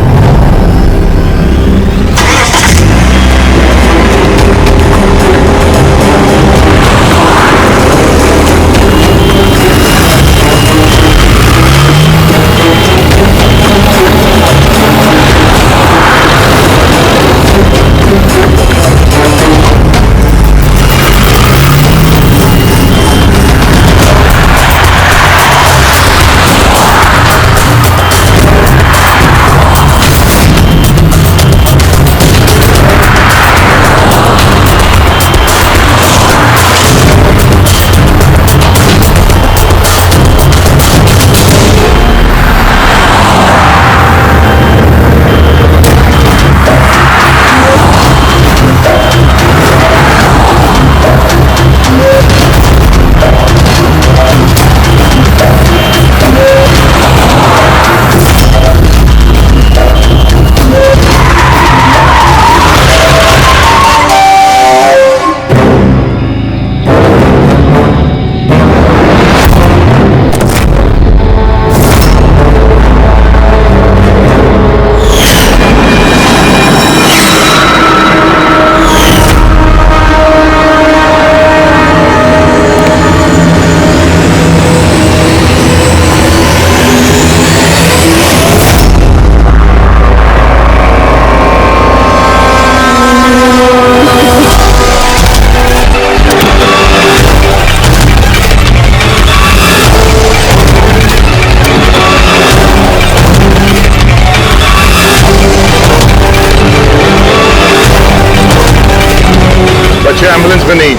एम्बुलेंस में नहीं,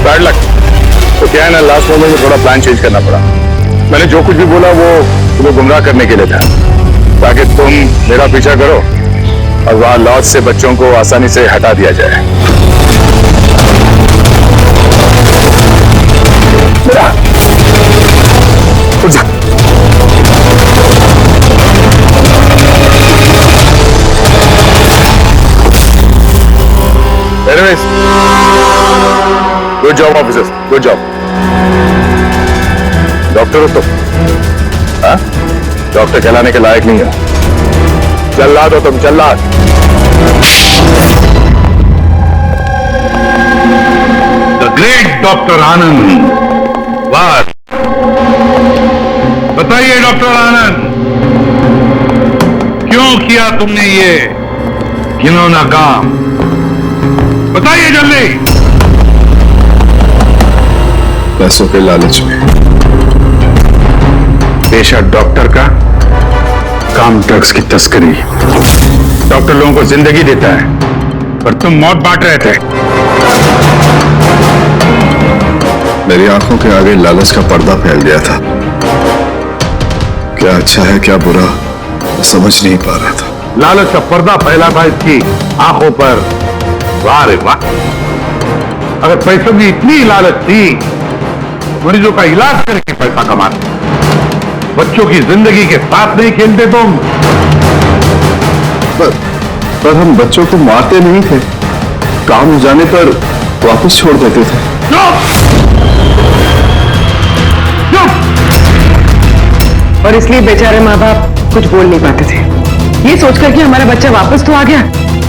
बैड लक। तो क्या है ना, लास्ट मोमेंट में थोड़ा प्लान चेंज करना पड़ा। मैंने जो कुछ भी बोला वो तुम्हें गुमराह करने के लिए था, ताकि तुम मेरा पीछा करो और वहां लॉज से बच्चों को आसानी से हटा दिया जाए। Job officers, good job. Doctor हो तुम? हाँ? डॉक्टर कहलाने के लायक नहीं है। जल्लाद हो तुम, जल्लाद। द ग्रेट डॉक्टर आनंद। वाह, बताइए डॉक्टर आनंद, क्यों किया तुमने ये घिनौना काम? बताइए जल्दी। पैसों के लालच में। पेशा डॉक्टर का, काम ड्रग्स की तस्करी। डॉक्टर लोगों को जिंदगी देता है, पर तुम मौत बांट रहे थे। मेरी आंखों के आगे लालच का पर्दा फैल गया था। क्या अच्छा है क्या बुरा समझ नहीं पा रहा था। लालच का पर्दा फैला था इसकी आंखों पर। वाह रे वाह, अगर पैसों की इतनी लालच थी, मरीजों का इलाज करके पैसा कमाते, बच्चों की जिंदगी के साथ नहीं खेलते तुम। पर हम बच्चों को मारते नहीं थे, काम हो जाने पर वापस छोड़ देते थे। और इसलिए बेचारे माँ बाप कुछ बोल नहीं पाते थे, ये सोचकर कि हमारा बच्चा वापस तो आ गया,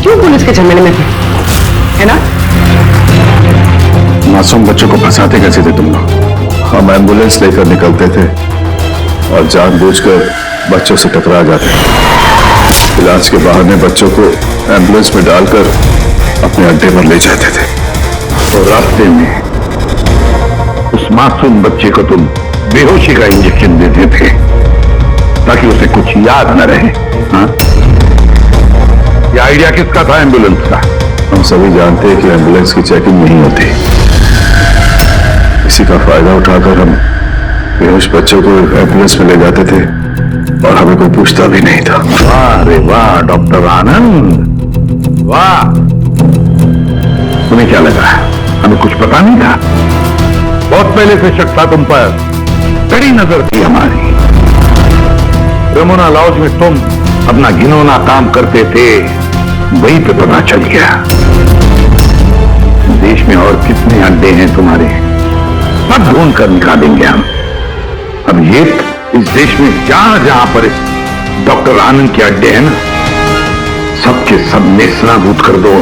क्यों पुलिस के झमेले में थे, है ना? मासूम बच्चों को फंसाते कैसे थे तुम लोग? हम एम्बुलेंस लेकर निकलते थे और जानबूझकर बच्चों से टकरा जाते। इलाज के बहाने बच्चों को एम्बुलेंस में डालकर अपने अड्डे पर ले जाते थे। तो रास्ते में उस मासूम बच्चे को तुम बेहोशी का इंजेक्शन देते थे ताकि उसे कुछ याद न रहे। हाँ? ये आइडिया किसका था एम्बुलेंस का? हम सभी जानते हैं कि एम्बुलेंस की चेकिंग नहीं होती। इसी का फायदा उठाकर हम बेहोश बच्चों को एम्बुलेंस में ले जाते थे और हमें कोई पूछता भी नहीं था। वाह रे वाह डॉक्टर आनंद, वाह। तुम्हें क्या लगा हमें कुछ पता नहीं था? बहुत पहले से शक था तुम पर, कड़ी नजर थी हमारी। रमोना लॉज में तुम अपना घिनौना काम करते थे, वहीं पे पता चल गया। देश में और कितने अड्डे हैं तुम्हारे, सब ढूंढ कर निकालेंगे हम। अब ये इस देश में जहां जहां पर डॉक्टर आनंद के अड्डे हैं ना, सबके सब नेस्तनाबूद कर दो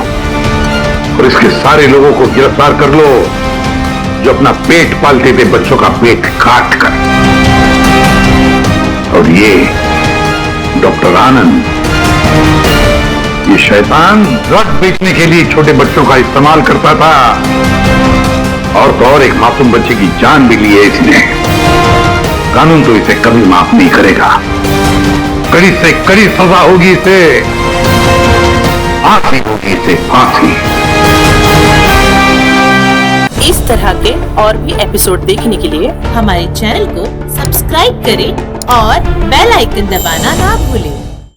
और इसके सारे लोगों को गिरफ्तार कर लो जो अपना पेट पालते थे बच्चों का पेट काट कर। और ये डॉक्टर आनंद, ये शैतान ड्रग बेचने के लिए छोटे बच्चों का इस्तेमाल करता था, और तो और एक मासूम बच्चे की जान भी ली है इसने। कानून तो इसे कभी माफ नहीं करेगा, कड़ी से कड़ी सजा होगी इसे, फांसी होगी इसे, फांसी। इस तरह के और भी एपिसोड देखने के लिए हमारे चैनल को सब्सक्राइब करें और बेल आइकन दबाना ना भूलें।